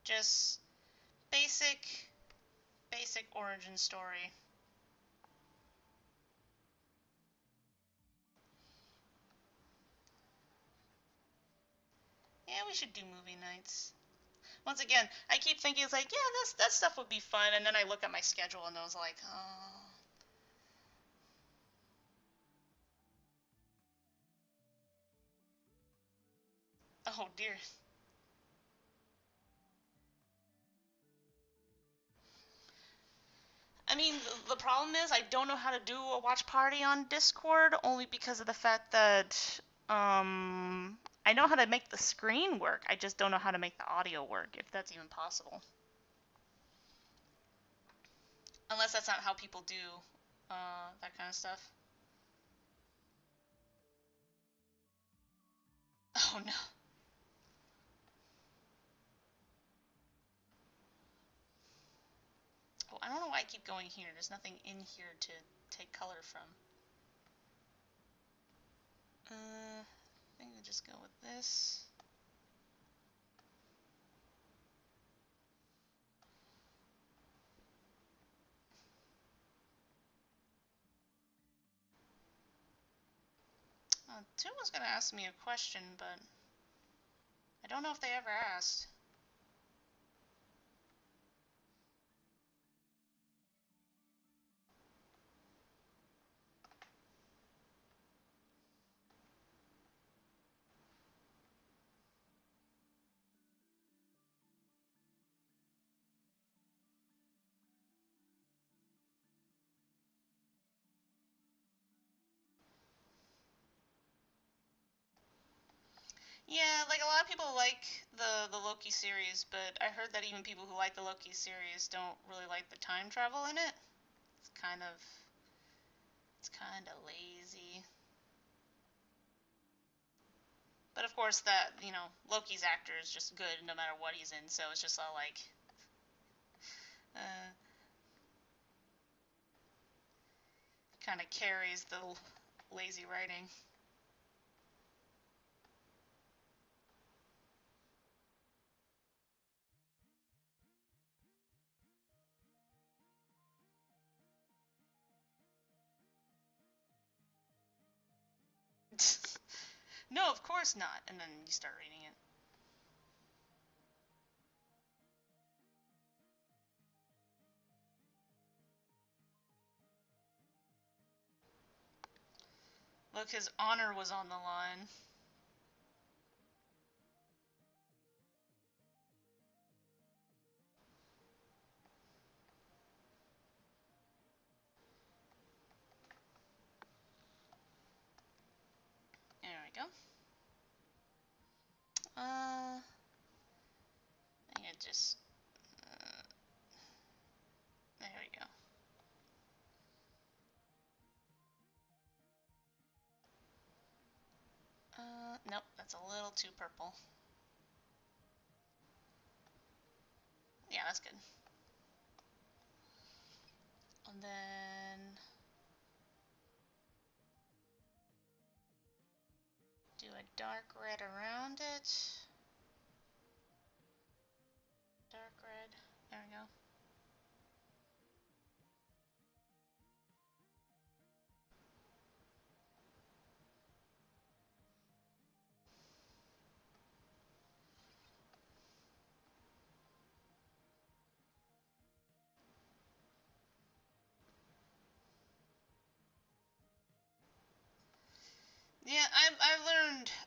just basic origin story. Yeah, we should do movie nights. Once again, I keep thinking it's like, yeah, that stuff would be fun, and then I look at my schedule and I was like, oh dear. I mean, the problem is I don't know how to do a watch party on Discord only because of the fact that I know how to make the screen work. I just don't know how to make the audio work, if that's even possible. Unless that's not how people do that kind of stuff. Oh no. Oh, I don't know why I keep going here. There's nothing in here to take color from. I think I'll just go with this. Tim was going to ask me a question, but I don't know if they ever asked. Yeah, like a lot of people like the Loki series, but I heard that even people who like the Loki series don't really like the time travel in it. It's kind of it's kind of lazy. But of course that, Loki's actor is just good no matter what he's in, so it's just all like uh kind of carries the lazy writing. No, of course not. And then you start reading it. Look, his honor was on the line. There we go. I think it just. There we go. Nope, that's a little too purple. Yeah, that's good. And then do a dark red around it. Dark red. There we go. Yeah,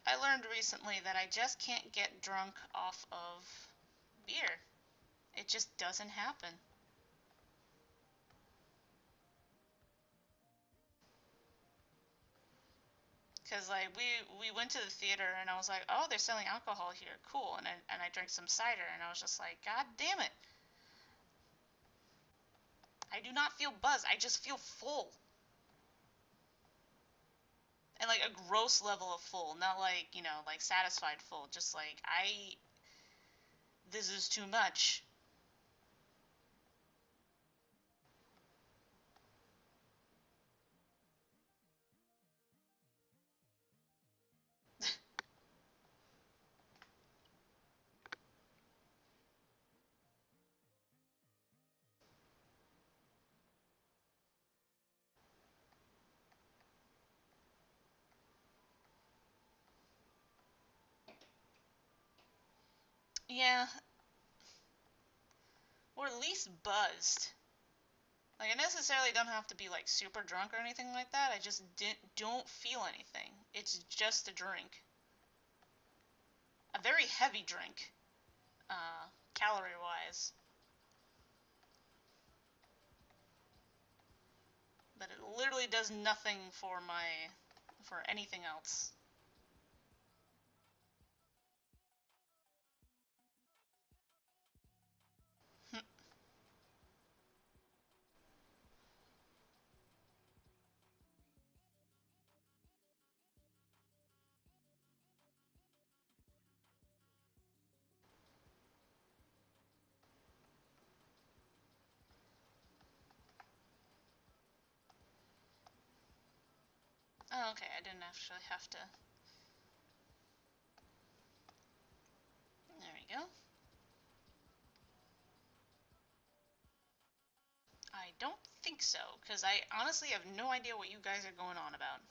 I learned recently that I just can't get drunk off of beer. It just doesn't happen. Cause like we went to the theater and I was like, oh, they're selling alcohol here, cool. And I drank some cider and I was just like, God damn it, I do not feel buzzed. I just feel full. and like a gross level of full, not like, like satisfied full, just like this is too much. Yeah, or at least buzzed. Like, I necessarily don't have to be like super drunk or anything like that. I just don't feel anything. It's just a drink. A very heavy drink, calorie wise. But it literally does nothing for anything else. Oh, okay, I didn't actually have to. There we go. I don't think so, because I honestly have no idea what you guys are going on about.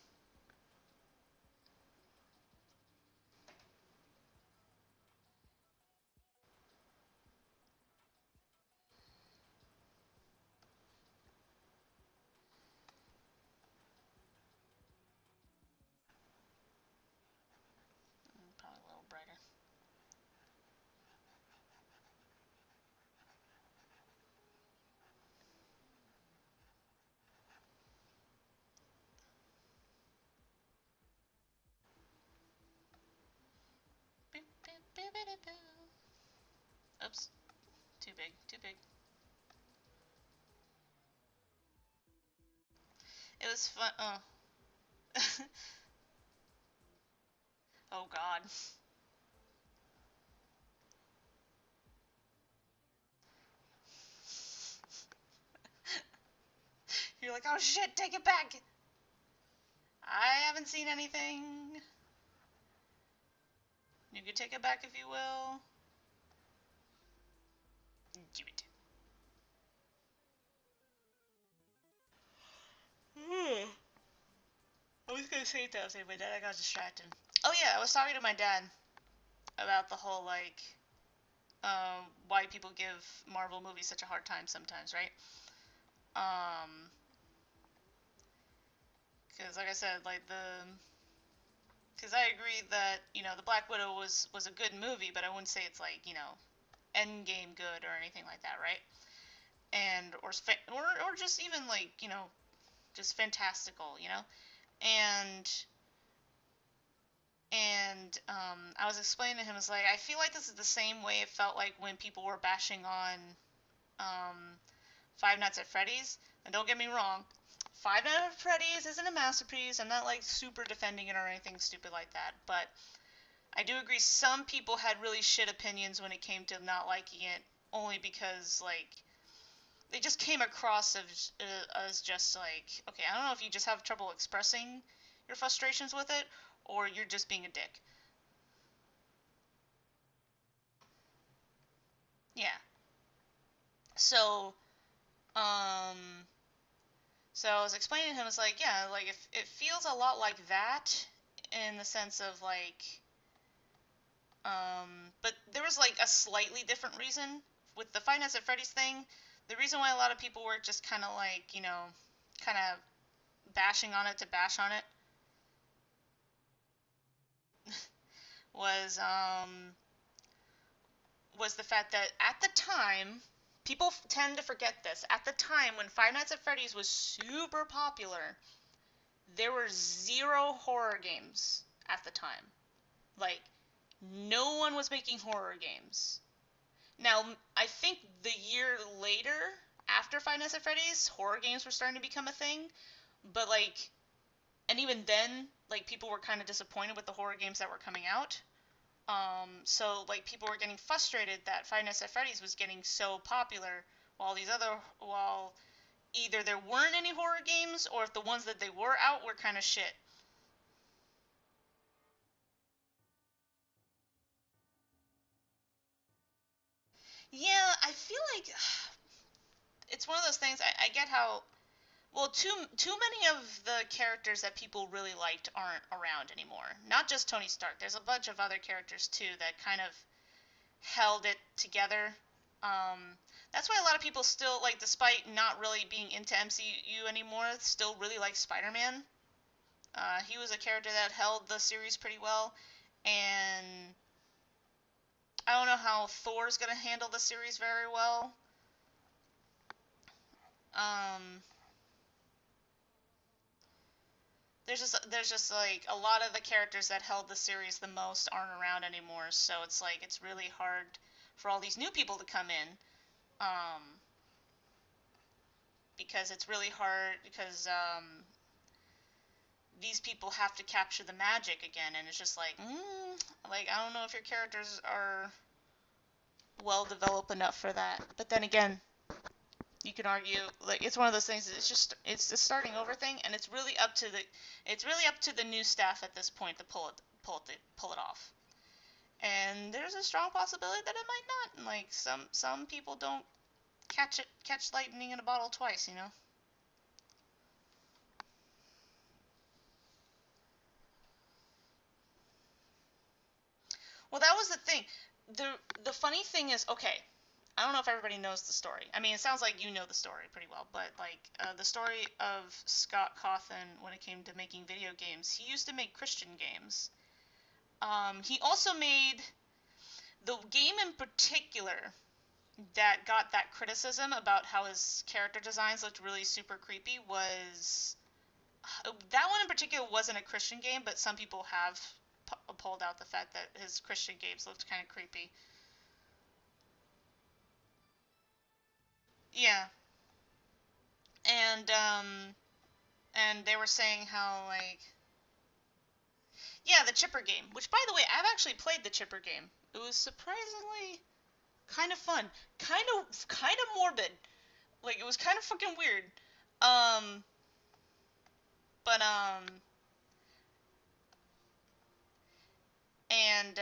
Probably a little brighter. Oops. Too big. Too big. It was fun. Oh. Oh, God. You're like, oh shit, take it back. I haven't seen anything. You can take it back if you will. Give it. I was gonna say something, but then I got distracted. Oh yeah, I was talking to my dad about the whole like, why people give Marvel movies such a hard time sometimes, right? Um, because like I said, like because I agree that the Black Widow was a good movie, but I wouldn't say it's like end game good or anything like that, right? And or just even like just fantastical, and I was explaining to him, it's like I feel like this is the same way it felt like when people were bashing on um, Five Nights at Freddy's. And don't get me wrong, Five Nights at Freddy's isn't a masterpiece. I'm not like super defending it or anything stupid like that, but I do agree some people had really shit opinions when it came to not liking it, only because like they just came across as just like, okay, I don't know if you just have trouble expressing your frustrations with it or you're just being a dick. Yeah. So, um, so I was explaining to him, it's like, yeah, like if it feels a lot like that in the sense of like, but there was like a slightly different reason with the Five Nights at Freddy's thing. The reason why a lot of people were just kind of like, kind of bashing on it to bash on it was was the fact that at the time, people tend to forget this. At the time when Five Nights at Freddy's was super popular, there were zero horror games at the time. Like, no one was making horror games. Now, I think the year later, after Five Nights at Freddy's, horror games were starting to become a thing. But, like, And even then, like, people were kind of disappointed with the horror games that were coming out. So like people were getting frustrated that Five Nights at Freddy's was getting so popular, while either there weren't any horror games, or if the ones that they were out were kind of shit. Yeah, I feel like it's one of those things. I get how, well, too many of the characters that people really liked aren't around anymore. Not just Tony Stark. There's a bunch of other characters too that kind of held it together. Um, that's why a lot of people still, like, despite not really being into MCU anymore, still really like Spider-Man. He was a character that held the series pretty well, and I don't know how Thor's gonna handle the series very well. Um, there's just like a lot of the characters that held the series the most aren't around anymore, so it's like it's really hard for all these new people to come in. Um, because it's really hard because these people have to capture the magic again, and it's just like I don't know if your characters are well developed enough for that. But then again, you can argue like it's one of those things. It's a starting over thing, and it's really up to the new staff at this point to pull it off. And there's a strong possibility that it might not. Like some people don't catch lightning in a bottle twice, you know. Well, that was the thing. The funny thing is, okay, I don't know if everybody knows the story. I mean, it sounds like you know the story pretty well, but like the story of Scott Cawthon when it came to making video games, he used to make Christian games. He also made the game in particular that got that criticism about how his character designs looked really super creepy was that one in particular wasn't a Christian game, but some people have pulled out the fact that his Christian games looked kind of creepy. Yeah, and they were saying how like yeah, the Chipper game, which by the way, I've actually played the Chipper game. It was surprisingly kind of fun, kind of morbid. Like it was kind of fucking weird. Um, but and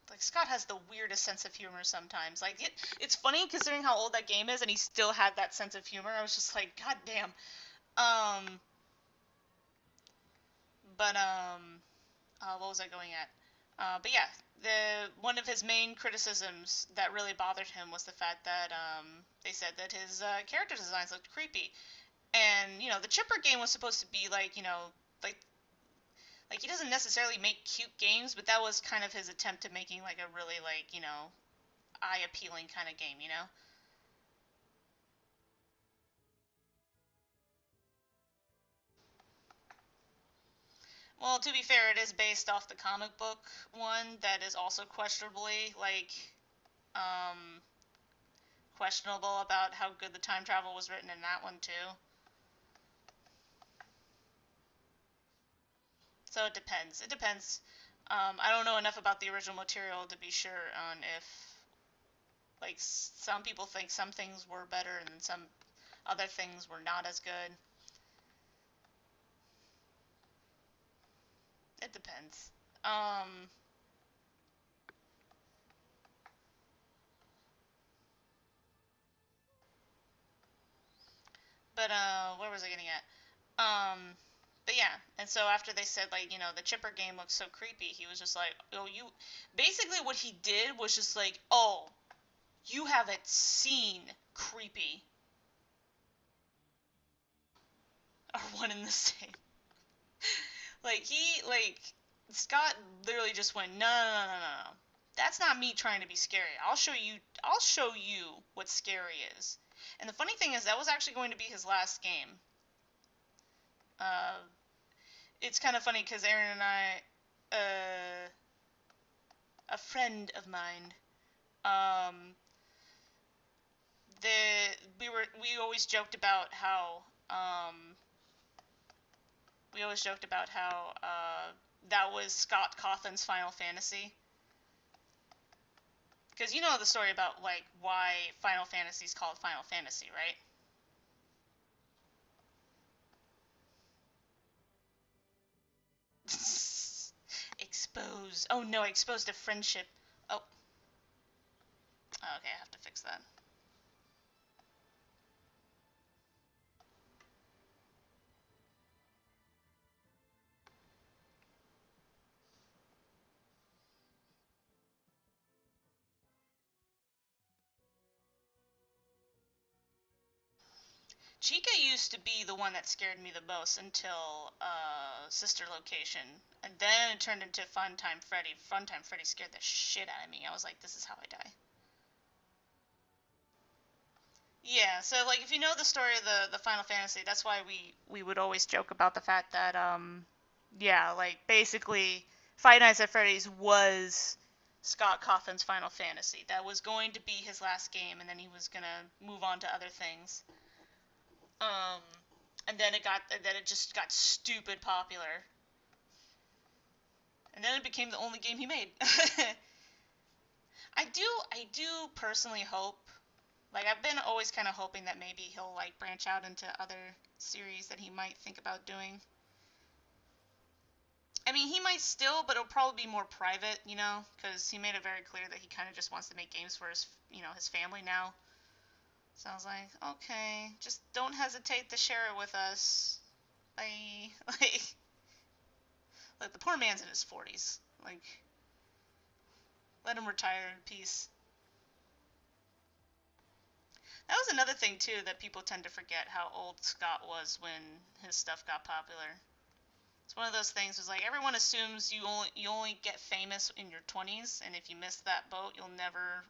like Scott has the weirdest sense of humor sometimes. Like it's funny considering how old that game is, and he still had that sense of humor. I was just like, God damn. Um, but what was I going at? But yeah, the one of his main criticisms that really bothered him was the fact that they said that his character designs looked creepy, and you know the Chipper game was supposed to be like like he doesn't necessarily make cute games, but that was kind of his attempt to making like a really like eye appealing kind of game, you know. Well, to be fair, it is based off the comic book one that is also questionably like um questionable about how good the time travel was written in that one too. So it depends. It depends. I don't know enough about the original material to be sure on if like some people think some things were better and some other things were not as good. It depends. Um, but where was I getting at? But yeah, and so after they said like the Chipper game looks so creepy, he was just like, oh you. Basically, what he did was just like, oh, you haven't seen creepy are one and the same. Like Scott literally just went, no, no, no, no, no, no. That's not me trying to be scary. I'll show you what scary is. And the funny thing is that was actually going to be his last game. Uh, it's kind of funny because Aaron and a friend of mine, um, we always joked about how we always joked about how that was Scott Cawthon's Final Fantasy. Because you know the story about like why Final Fantasy is called Final Fantasy, right? Exposed. Oh no, exposed to friendship. Oh, okay, I have to fix that. Chica used to be the one that scared me the most until Sister Location. And then it turned into Funtime Freddy. Funtime Freddy scared the shit out of me. I was like, this is how I die. Yeah, so like if you know the story of the Final Fantasy, that's why we would always joke about the fact that yeah, like basically Five Nights at Freddy's was Scott Cawthon's Final Fantasy. That was going to be his last game, and then he was gonna move on to other things. Um, and then it just got stupid popular, and then it became the only game he made. I do personally hope, like I've been always kind of hoping that maybe he'll like branch out into other series that he might think about doing. I mean, he might still, but it'll probably be more private, you know, because he made it very clear that he kind of just wants to make games for his, his family now. So I was like, okay, just don't hesitate to share it with us. Bye. Like the poor man's in his 40s. Like, let him retire in peace. That was another thing too that people tend to forget how old Scott was when his stuff got popular. It's one of those things. Was like everyone assumes you only get famous in your 20s, and if you miss that boat, you'll never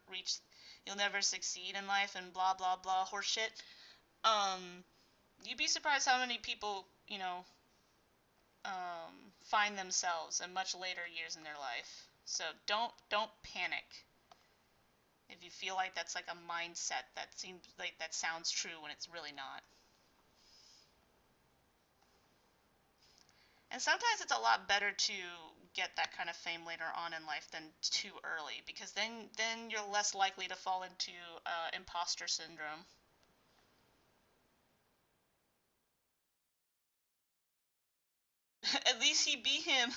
succeed in life, and blah blah blah horseshit. You'd be surprised how many people find themselves in much later years in their life. So don't panic if you feel like that's like a mindset that seems like that sounds true when it's really not. And sometimes it's a lot better to get that kind of fame later on in life than too early, because then you're less likely to fall into imposter syndrome. At least he beat him.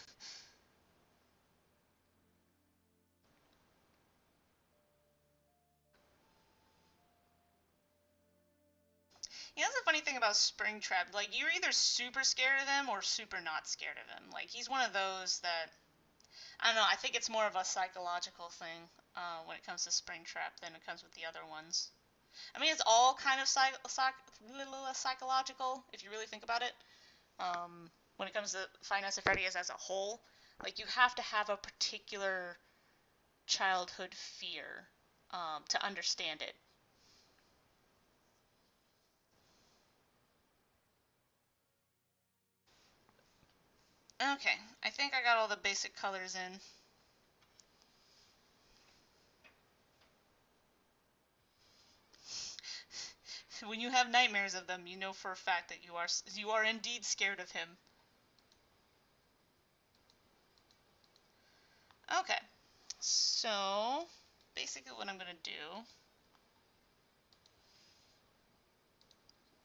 Yeah, that's the funny thing about Springtrap. Like, you're either super scared of him or super not scared of him. Like, he's one of those that, I don't know, I think it's more of a psychological thing when it comes to Springtrap than it comes with the other ones. I mean, it's all kind of psychological, if you really think about it. When it comes to Five Nights at Freddy's as a whole, like, you have to have a particular childhood fear to understand it. Okay, I think I got all the basic colors in. When you have nightmares of them, you know for a fact that you are indeed scared of him. Okay, so basically what I'm gonna do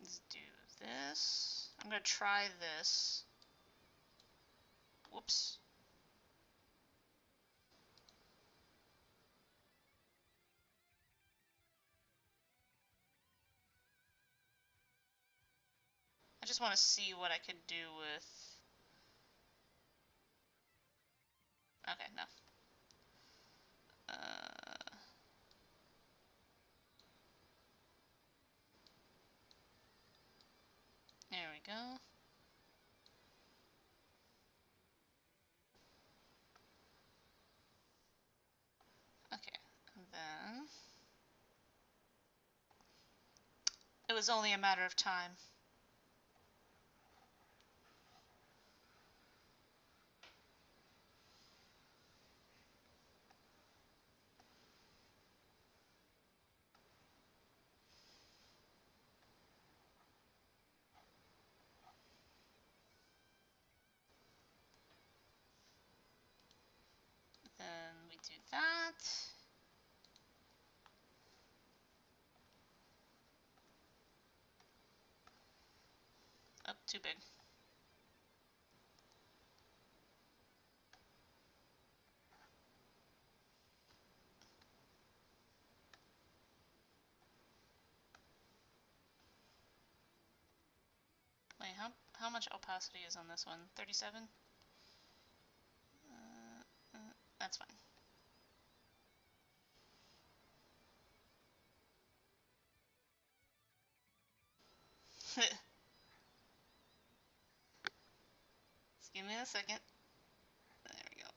is do this. I'm gonna try this. Whoops. I just want to see what I could do with. Okay, no. Uh, there we go. Okay, and then it was only a matter of time. Oh, too big. Wait, how much opacity is on this one? 37? That's fine. Just give me a second. There we go.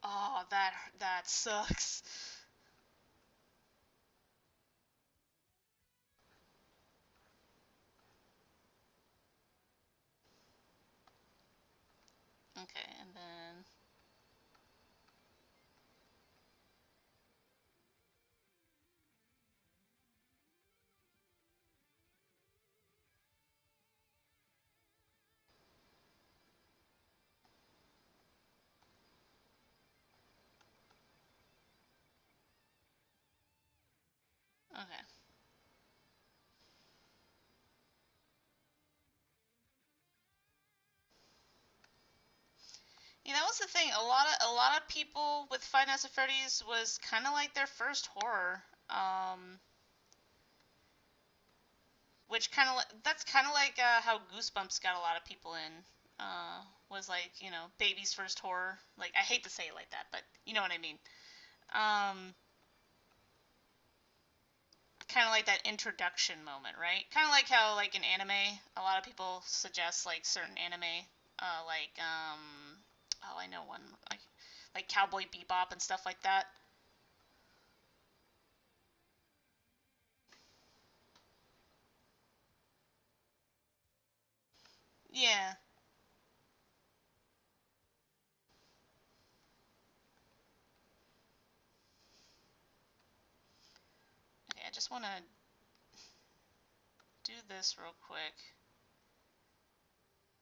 Oh, that sucks. Okay, and then okay. Yeah, that was the thing. A lot of people with Five Nights at Freddy's was kind of like their first horror. Which that's kind of like how Goosebumps got a lot of people in. Was like, baby's first horror. Like, I hate to say it like that, but you know what I mean. Um, Kind of like that introduction moment, right? Kind of like how, like, in anime, a lot of people suggest like certain anime, like oh, I know one, like Cowboy Bebop and stuff like that. Yeah. Okay, I just want to do this real quick.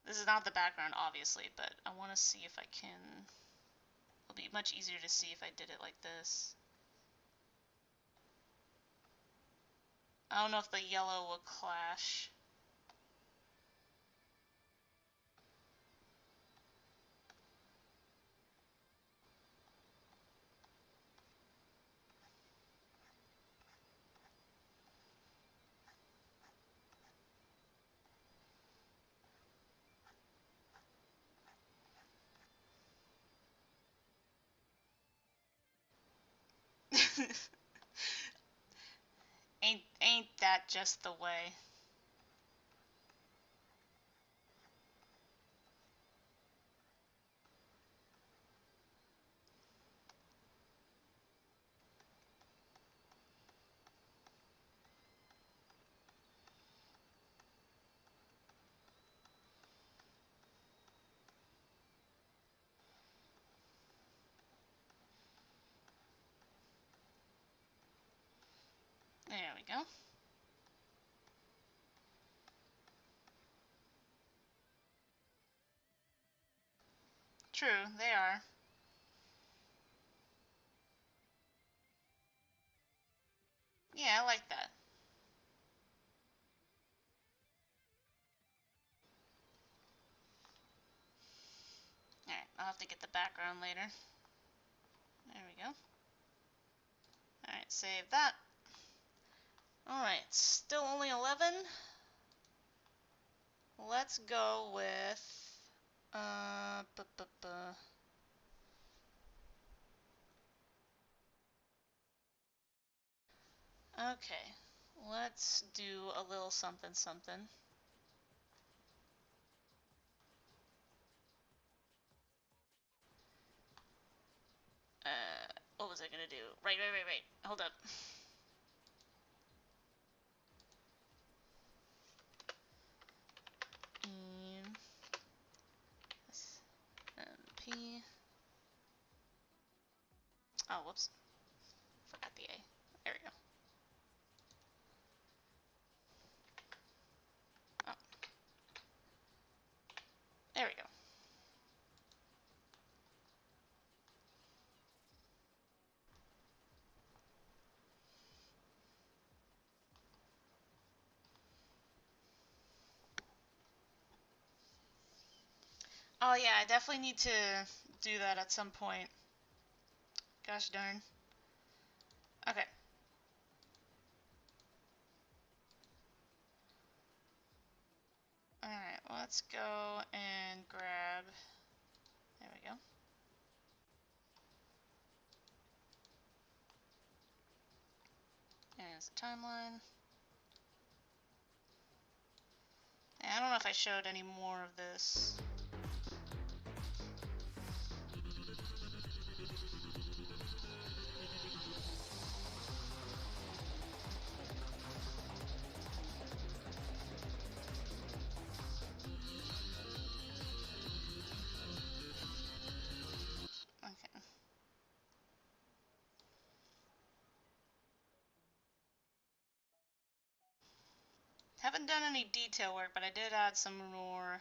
This is not the background, obviously, but I want to see if I can. It'll be much easier to see if I did it like this. I don't know if the yellow will clash. Ain't that just the way? There we go. True, they are. Yeah, I like that. Alright, I'll have to get the background later. There we go. Alright, save that. Alright, still only 11. Let's go with okay. Let's do a little something something. What was I gonna do? Right. Hold up. And whoops. Forgot the A. There we go. Oh. There we go. Oh yeah, I definitely need to do that at some point. Gosh darn. Okay. Alright, let's go and grab... There we go. There's the timeline. And I don't know if I showed any more of this. Okay. Haven't done any detail work, but I did add some more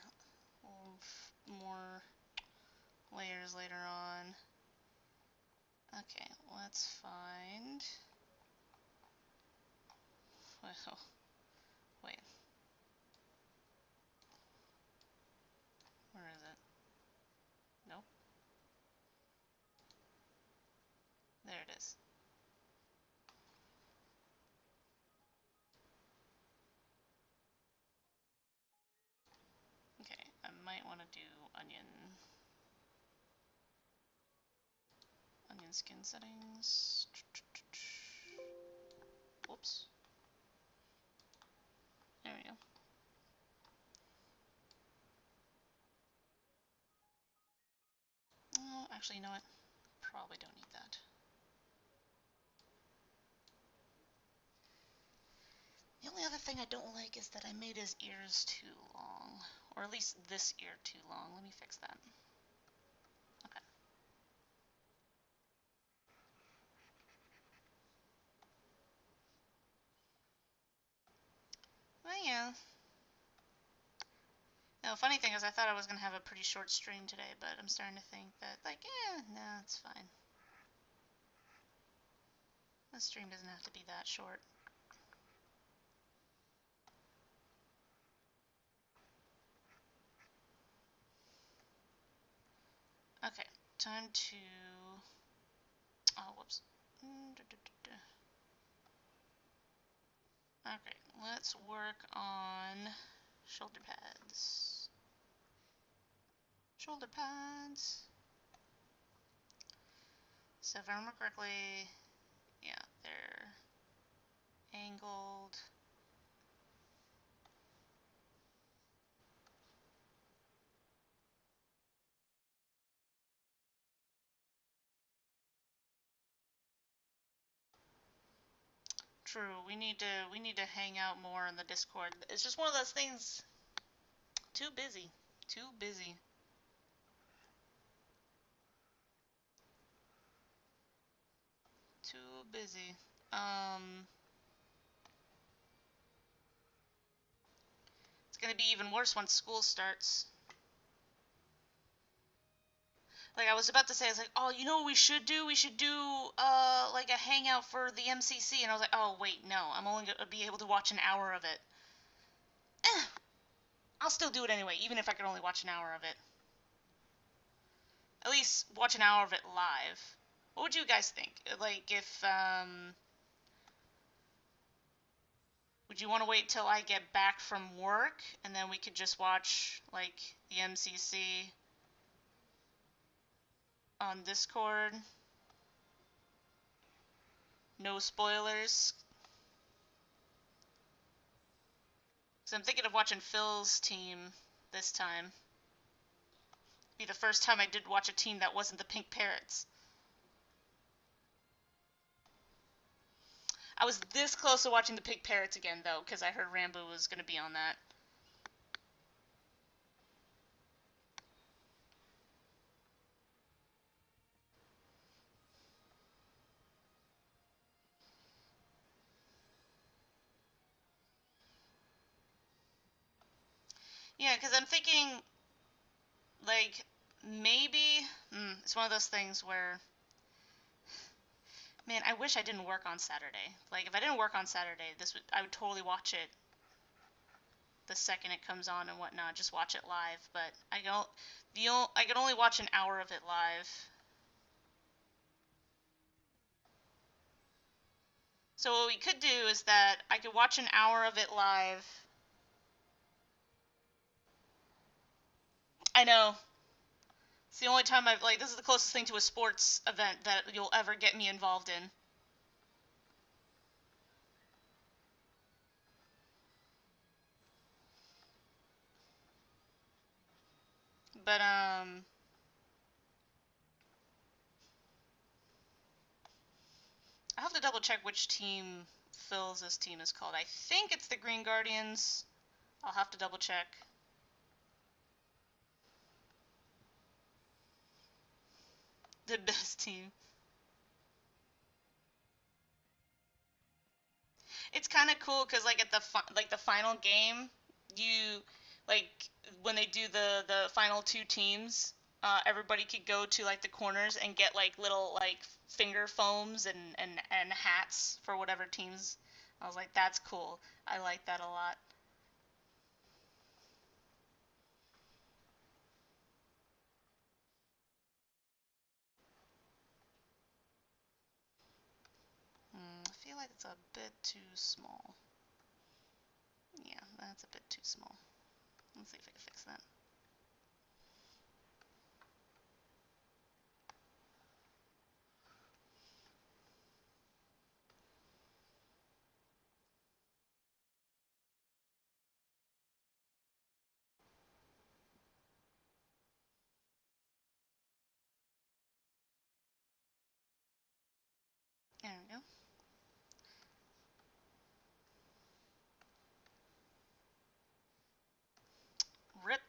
layers later on. Okay, let's find... Well, wait. Where is it? Nope. There it is. Okay, I might want to do onion skin settings. Whoops. There we go. Oh, actually, you know what? Probably don't need that. The only other thing I don't like is that I made his ears too long. Or at least this ear too long. Let me fix that. Okay. Well, yeah. No, funny thing is I thought I was going to have a pretty short stream today, but I'm starting to think that, like, no, it's fine. The stream doesn't have to be that short. Okay, time to... Oh, whoops. Okay, let's work on shoulder pads. Shoulder pads. So if I remember correctly, yeah, they're angled. True, we need to hang out more in the Discord. It's just one of those things. Too busy. Too busy. Too busy. It's gonna be even worse once school starts. Like, I was about to say, I was like, oh, you know what we should do? We should do, like a hangout for the MCC. And I was like, oh, wait, no. I'm only going to be able to watch an hour of it. I'll still do it anyway, even if I could only watch an hour of it. At least watch an hour of it live. What would you guys think? Like, if, would you want to wait till I get back from work, and then we could just watch, like, the MCC on Discord? No spoilers? So I'm thinking of watching Phil's team this time. Be the first time I did watch a team that wasn't the Pink Parrots. I was this close to watching the Pink Parrots again, though, because I heard Rambo was going to be on that. Yeah, because I'm thinking, like, maybe it's one of those things where, man, I wish I didn't work on Saturday. Like, if I didn't work on Saturday, I would totally watch it the second it comes on and whatnot. Just watch it live. But I can only watch an hour of it live. So what we could do is that I could watch an hour of it live. I know. It's the only time I've like this is the closest thing to a sports event that you'll ever get me involved in. But I have to double check which team Phil's team is called. I think it's the Green Guardians. I'll have to double check. The best team. It's kind of cool because like at the final game, you like when they do the final two teams, everybody could go to like the corners and get like little like finger foams and hats for whatever teams. I was like, that's cool. I like that a lot. I feel like it's a bit too small. Yeah, that's a bit too small. Let's see if I can fix that. There we go. Rip.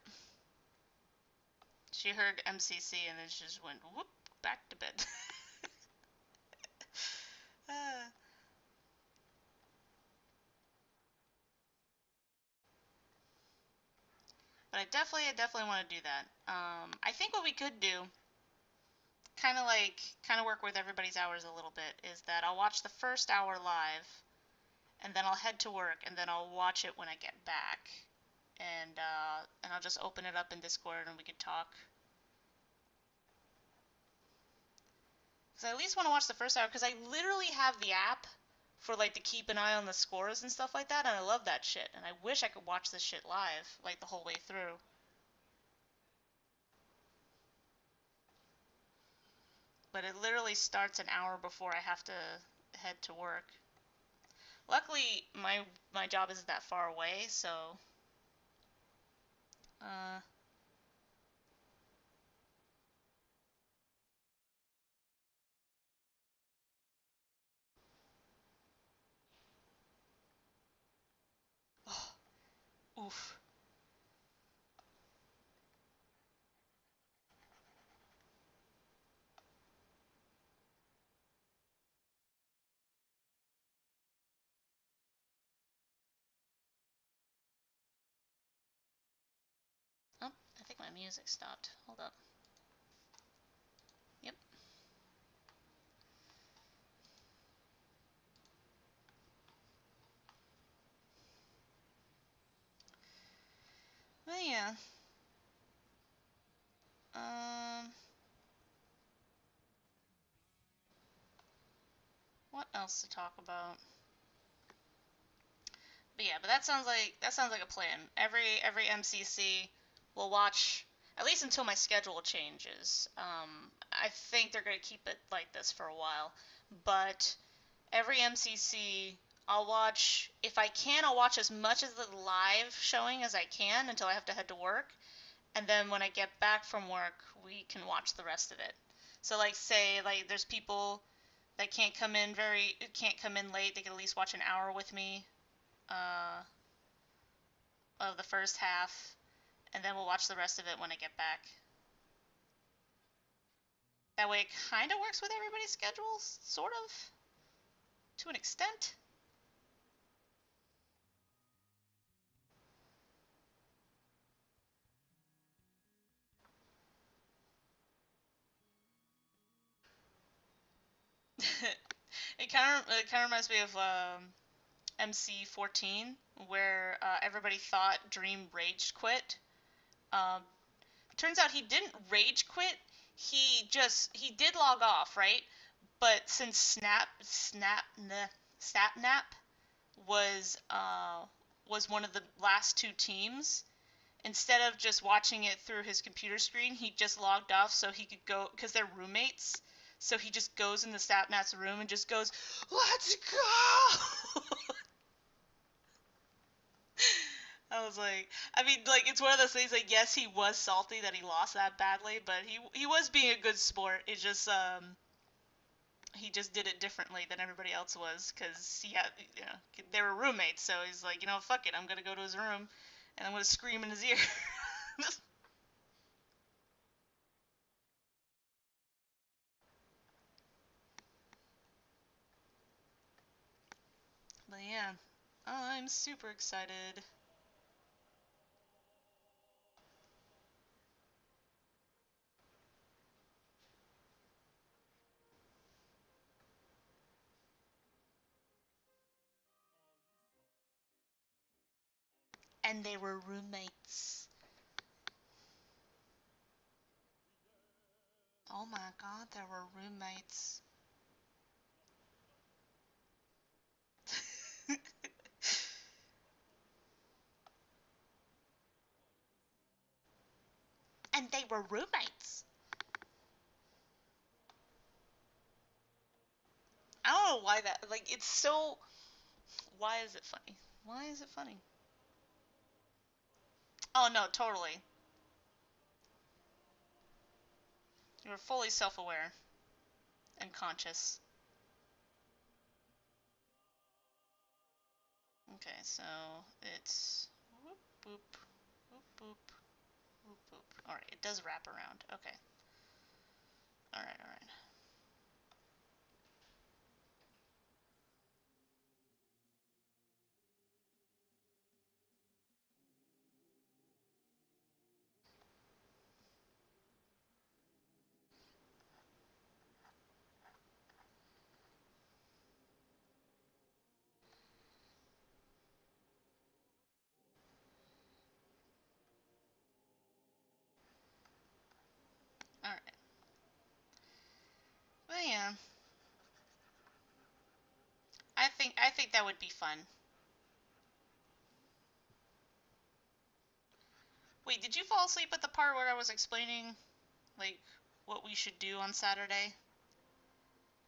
She heard MCC and then she just went whoop back to bed. uh, but I definitely want to do that. I think what we could do, kind of work with everybody's hours a little bit, is that I'll watch the first hour live, and then I'll head to work, and then I'll watch it when I get back, and I'll just open it up in Discord and we could talk. Because I at least want to watch the first hour, because I literally have the app for like to keep an eye on the scores and stuff like that, and I love that shit, and I wish I could watch this shit live, like the whole way through. But it literally starts an hour before I have to head to work. Luckily, my job isn't that far away, so uh, oh, oof. Oh, I think my music stopped. Hold up. Yep. Well, yeah. Um, what else to talk about? But yeah, but that sounds like a plan. Every MCC will watch at least until my schedule changes. I think they're gonna keep it like this for a while, but every MCC I'll watch if I can. I'll watch as much of the live showing as I can until I have to head to work, and then when I get back from work, we can watch the rest of it. So like say like there's people that can't come in late. They can at least watch an hour with me. Uh, of the first half, and then we'll watch the rest of it when I get back. That way it kind of works with everybody's schedules, sort of, to an extent. kind of reminds me of MC14, where everybody thought Dream rage quit. Um, Turns out he didn't rage quit. He did log off, right? But since Snapnap was one of the last two teams, instead of just watching it through his computer screen, he just logged off so he could go, because they're roommates. So he just goes in the Snapnap's room and just goes, "Let's go!" I was like, I mean, like, it's one of those things, like, yes, he was salty that he lost that badly, but he was being a good sport. It just, he just did it differently than everybody else was, because he had, they were roommates, so he's like, fuck it, I'm gonna go to his room, and I'm gonna scream in his ear. But yeah, I'm super excited. And they were roommates. Oh my god, they were roommates. And they were roommates. I don't know why that, like, it's so. Why is it funny? Why is it funny? Oh no, totally. You're fully self-aware and conscious. Okay, so it's whoop boop whoop boop whoop boop. All right, it does wrap around. Okay. All right, all right. All right. Well, yeah. I think that would be fun. Wait, did you fall asleep at the part where I was explaining like what we should do on Saturday?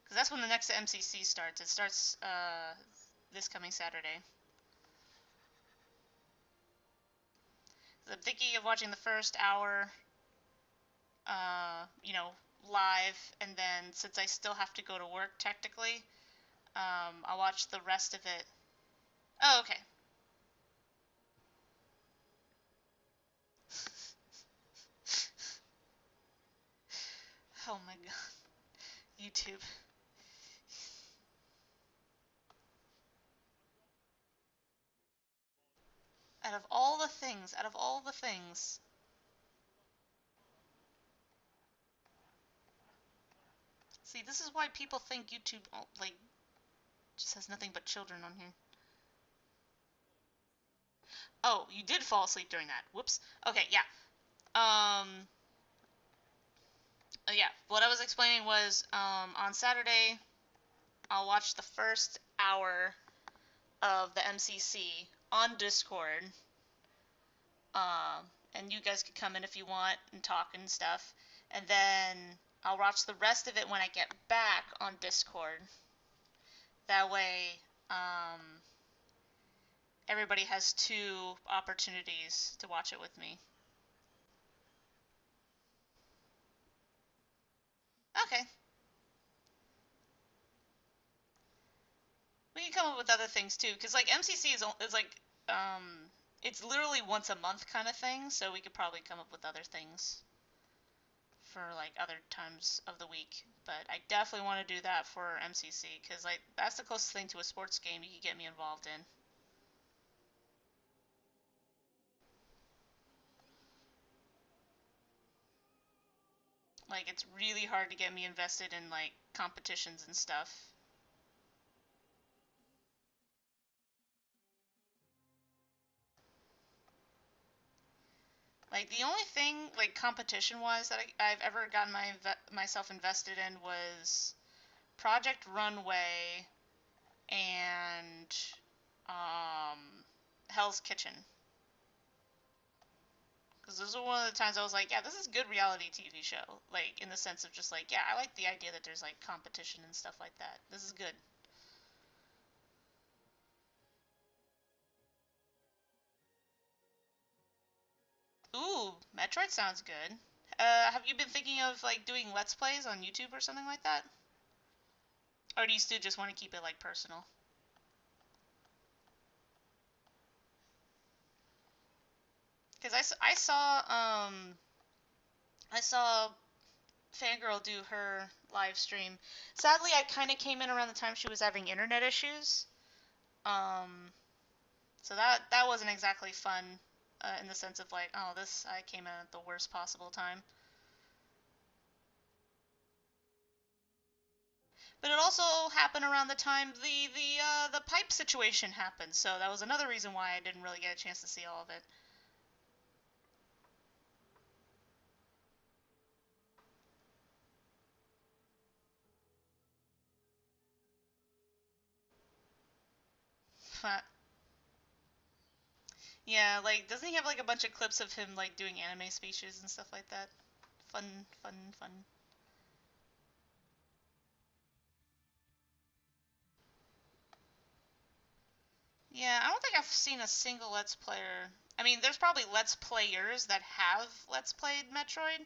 Because that's when the next MCC starts. It starts this coming Saturday. I'm thinking of watching the first hour, you know, live, and then since I still have to go to work technically, I'll watch the rest of it. Oh, okay. Oh my god, YouTube. Out of all the things. See, this is why people think YouTube like just has nothing but children on here. Oh, you did fall asleep during that. Whoops. Okay, yeah. Yeah. What I was explaining was, on Saturday, I'll watch the first hour of the MCC on Discord. And you guys could come in if you want and talk and stuff. And then I'll watch the rest of it when I get back on Discord. That way, everybody has two opportunities to watch it with me. Okay. We can come up with other things too, because like MCC is like it's literally once a month kind of thing, so we could probably come up with other things for like other times of the week. But I definitely want to do that for MCC because like that's the closest thing to a sports game you can get me involved in. Like it's really hard to get me invested in like competitions and stuff. Like the only thing like competition wise that I've ever gotten myself invested in was Project Runway and um, Hell's Kitchen. Because those are one of the times I was like, yeah, this is a good reality TV show. Like in the sense of just like, yeah, I like the idea that there's like competition and stuff like that. This is good. Ooh, Metroid sounds good. Have you been thinking of like doing Let's Plays on YouTube or something like that? Or do you still just want to keep it like personal? Because I saw Fangirl do her live stream. Sadly, I kind of came in around the time she was having internet issues. Um, so that wasn't exactly fun in the sense of like, oh, this I came in at the worst possible time. But it also happened around the time the pipe situation happened. So that was another reason why I didn't really get a chance to see all of it. But yeah, like doesn't he have like a bunch of clips of him like doing anime speeches and stuff like that? Fun, fun, fun. Yeah, I don't think I've seen a single Let's Player. I mean, there's probably Let's Players that have Let's Played Metroid.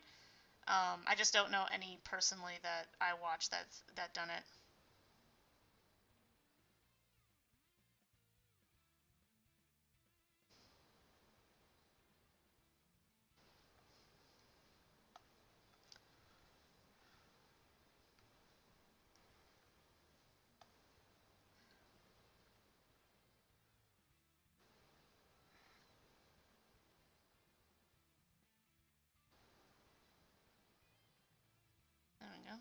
I just don't know any personally that I watched that done it. There we go.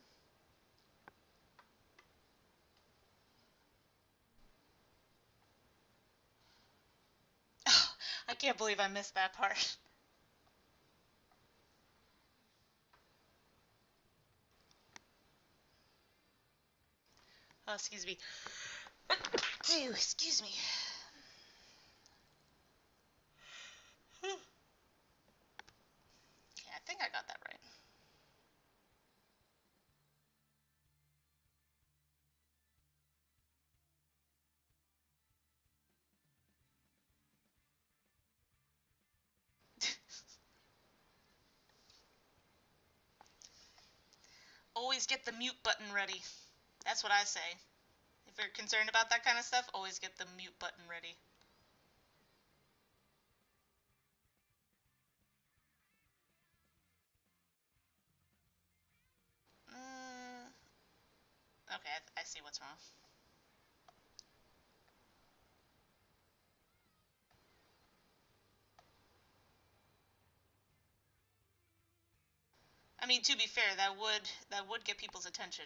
I can't believe I missed that part. Oh, excuse me. Ew, excuse me. Yeah, I think I got that right. Always get the mute button ready. That's what I say. If you're concerned about that kind of stuff, always get the mute button ready. Okay, I see what's wrong. I mean, to be fair, that would get people's attention.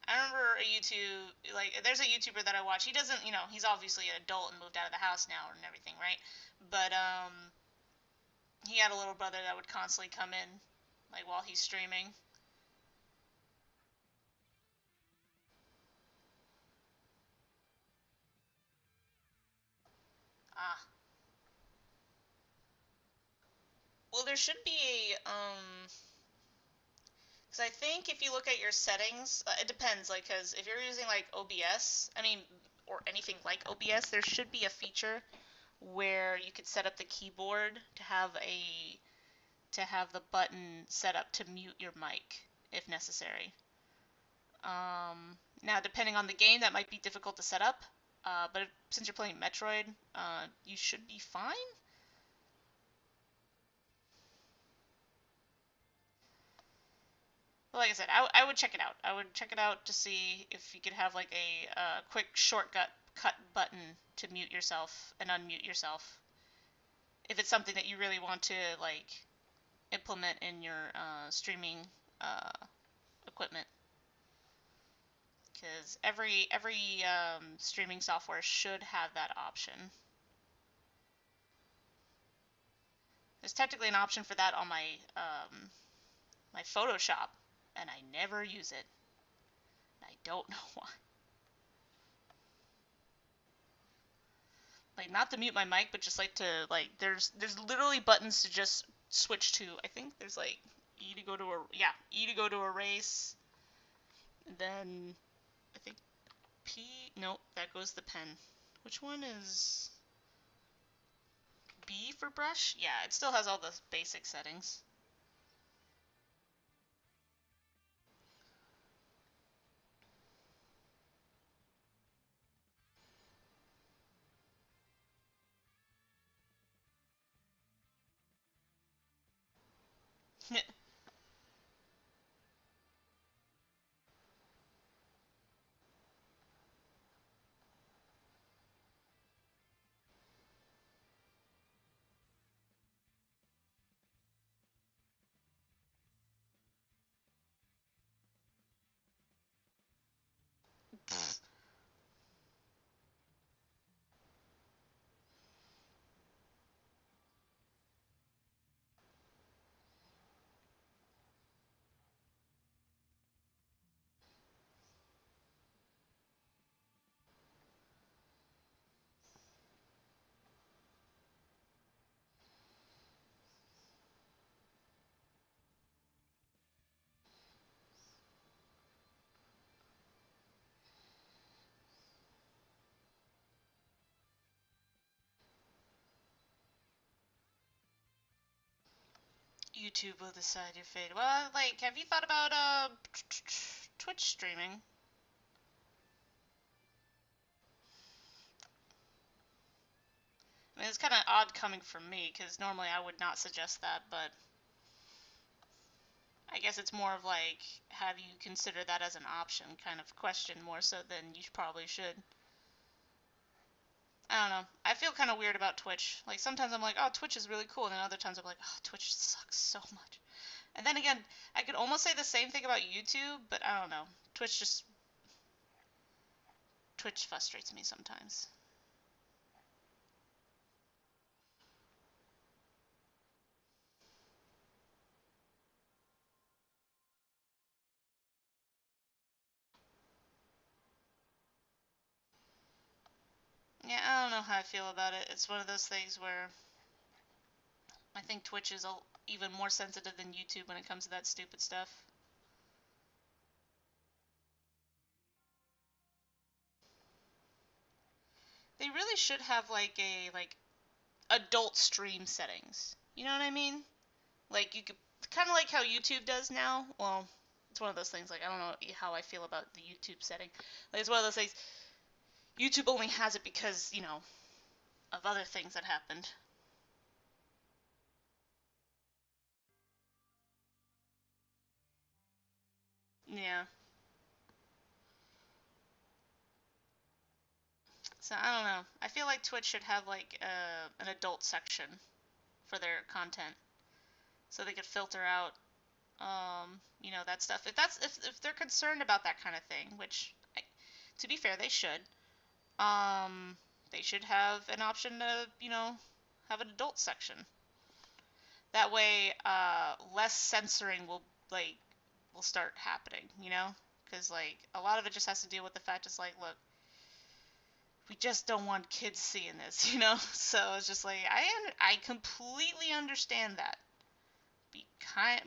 I remember a YouTube, like, there's a YouTuber that I watch. He doesn't, he's obviously an adult and moved out of the house now and everything, right? But he had a little brother that would constantly come in, like while he's streaming. Ah, well, there should be a because I think if you look at your settings, it depends. Like, because if you're using like OBS, I mean, or anything like OBS, there should be a feature where you could set up the keyboard to have the button set up to mute your mic if necessary. Now, depending on the game, that might be difficult to set up. But since you're playing Metroid, you should be fine. But like I said, I would check it out. I would check it out to see if you could have like a quick shortcut cut button to mute yourself and unmute yourself. If it's something that you really want to like implement in your streaming uh, equipment, because every streaming software should have that option. There's technically an option for that on my Photoshop, and I never use it. I don't know why. Like, not to mute my mic, but just like to, like, there's literally buttons to just switch to. I think there's like E to go to a, yeah, E to go to erase, and then I think P, nope, that goes the pen. Which one is B for brush? Yeah, it still has all the basic settings. YouTube will decide your fate. Well, like, have you thought about Twitch streaming? I mean, it's kind of odd coming from me, because normally I would not suggest that, but I guess it's more of like, have you considered that as an option kind of question, more so than you probably should. I don't know. I feel kind of weird about Twitch. Like, sometimes I'm like, oh, Twitch is really cool, and then other times I'm like, oh, Twitch sucks so much. And then again, I could almost say the same thing about YouTube, but I don't know. Twitch frustrates me sometimes. Yeah, I don't know how I feel about it. It's one of those things where I think Twitch is even more sensitive than YouTube when it comes to that stupid stuff. They really should have like a adult stream settings. You know what I mean? Like, you could kind of like how YouTube does now. Well, it's one of those things. Like, I don't know how I feel about the YouTube setting. Like, it's one of those things. YouTube only has it because, of other things that happened. Yeah. So I don't know. I feel like Twitch should have like an adult section for their content, so they could filter out, that stuff. If they're concerned about that kind of thing, which, to be fair, they should. Um, they should have an option to, have an adult section. That way, less censoring will start happening, because like a lot of it just has to deal with the fact it's like, look, we just don't want kids seeing this, So it's just like I completely understand that.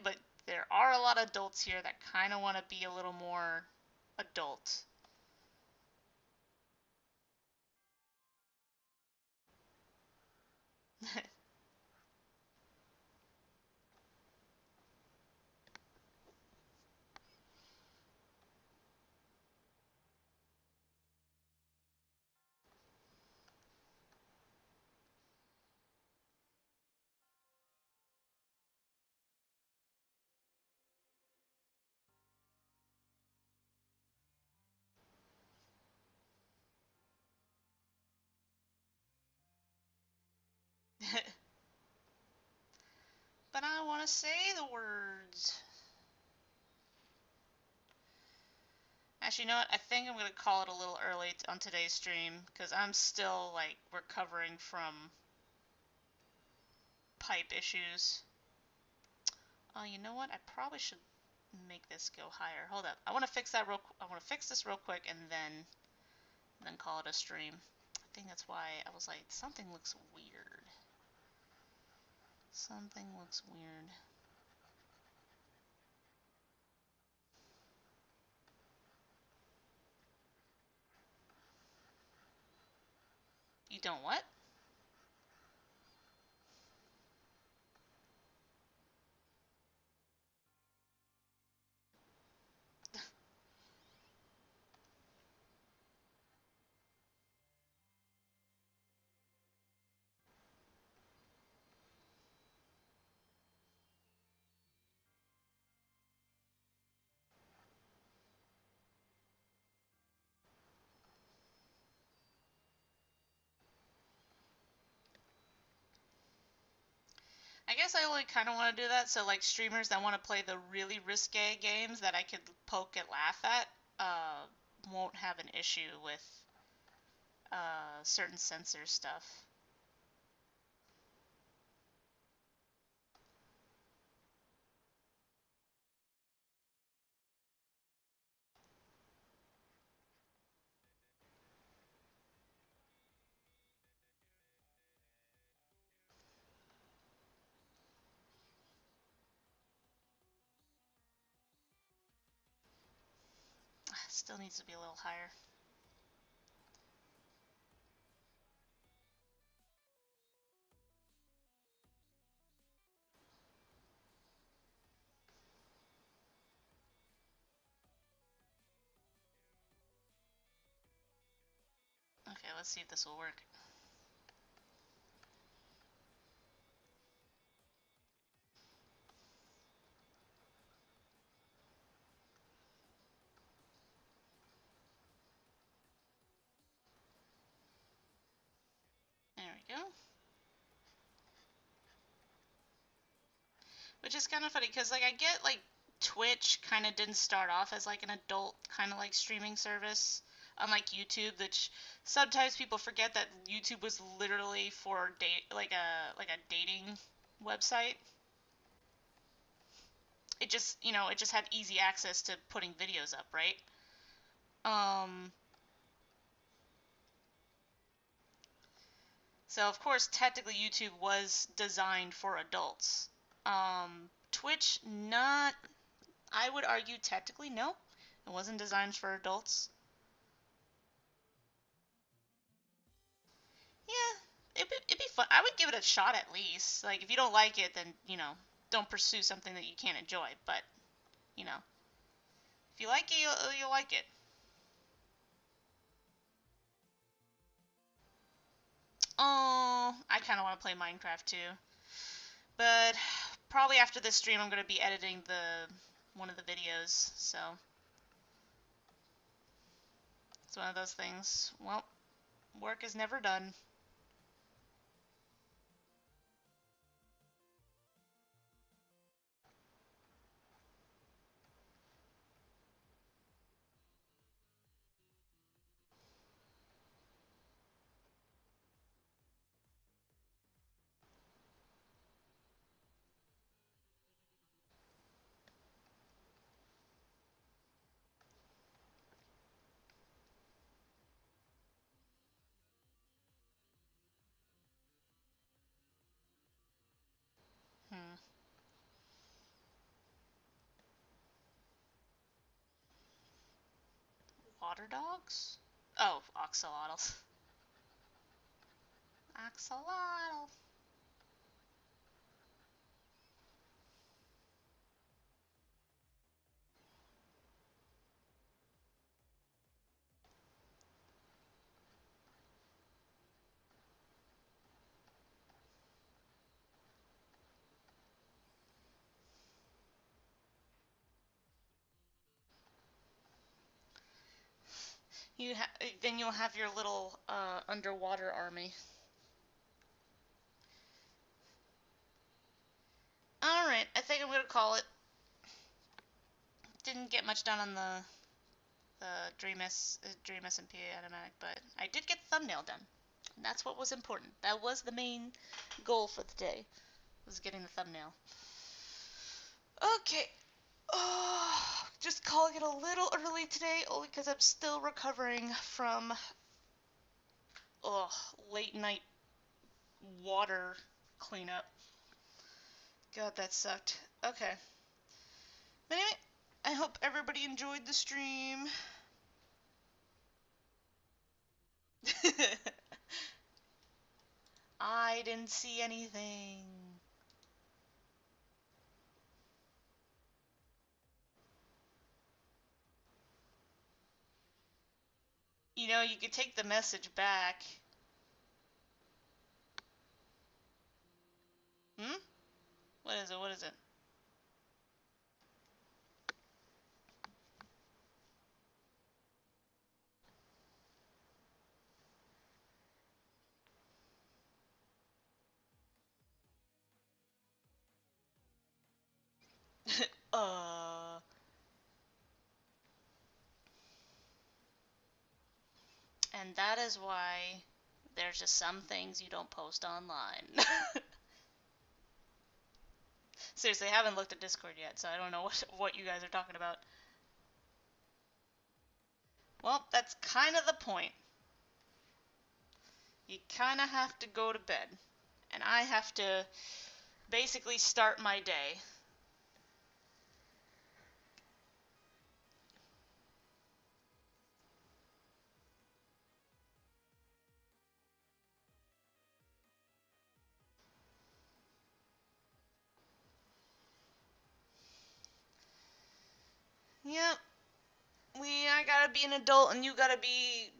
But there are a lot of adults here that kind of want to be a little more adult. But I want to say the words. Actually, you know what? I think I'm going to call it a little early on today's stream because I'm still like recovering from pipe issues. Oh, you know what? I probably should make this go higher. Hold up. I want to fix that I want to fix this real quick and then call it a stream. I think that's why I was like, something looks weird. Something looks weird. You don't what? I guess I only kind of want to do that so like streamers that want to play the really risque games that I could poke and laugh at won't have an issue with certain censor stuff. Still needs to be a little higher. Okay, let's see if this will work. There we go. Which is kind of funny because like I get like Twitch kind of didn't start off as like an adult kind of like streaming service, unlike YouTube, which sometimes people forget that YouTube was literally for like a dating website. It just it just had easy access to putting videos up, right? Um, so of course technically YouTube was designed for adults. Twitch not I would argue technically no. It wasn't designed for adults. Yeah, it'd be fun. I would give it a shot at least. Like, if you don't like it, then, don't pursue something that you can't enjoy. But, you know, if you like it, you'll like it. Oh, I kind of want to play Minecraft too. But probably after this stream, I'm going to be editing one of the videos. So, it's one of those things. Well, work is never done. Hmm. Water dogs? Oh, axolotls. Axolotl. Then you'll have your little underwater army. All right, I think I'm gonna call it. Didn't get much done on the Dream SMP automatic, but I did get the thumbnail done. And that's what was important. That was the main goal for the day. was getting the thumbnail. Okay. Just calling it a little early today, only because I'm still recovering from late night water cleanup. God, that sucked. Okay. But anyway, I hope everybody enjoyed the stream. I didn't see anything. You know, you could take the message back. Hmm? What is it? What is it? uh... And that is why there's just some things you don't post online. Seriously, I haven't looked at Discord yet, so I don't know what you guys are talking about. Well, that's kind of the point. You kind of have to go to bed. And I have to basically start my day. Yep. I gotta be an adult and you gotta be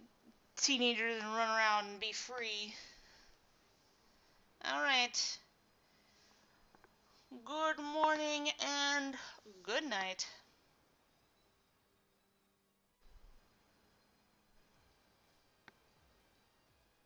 teenagers and run around and be free. Alright. Good morning and good night.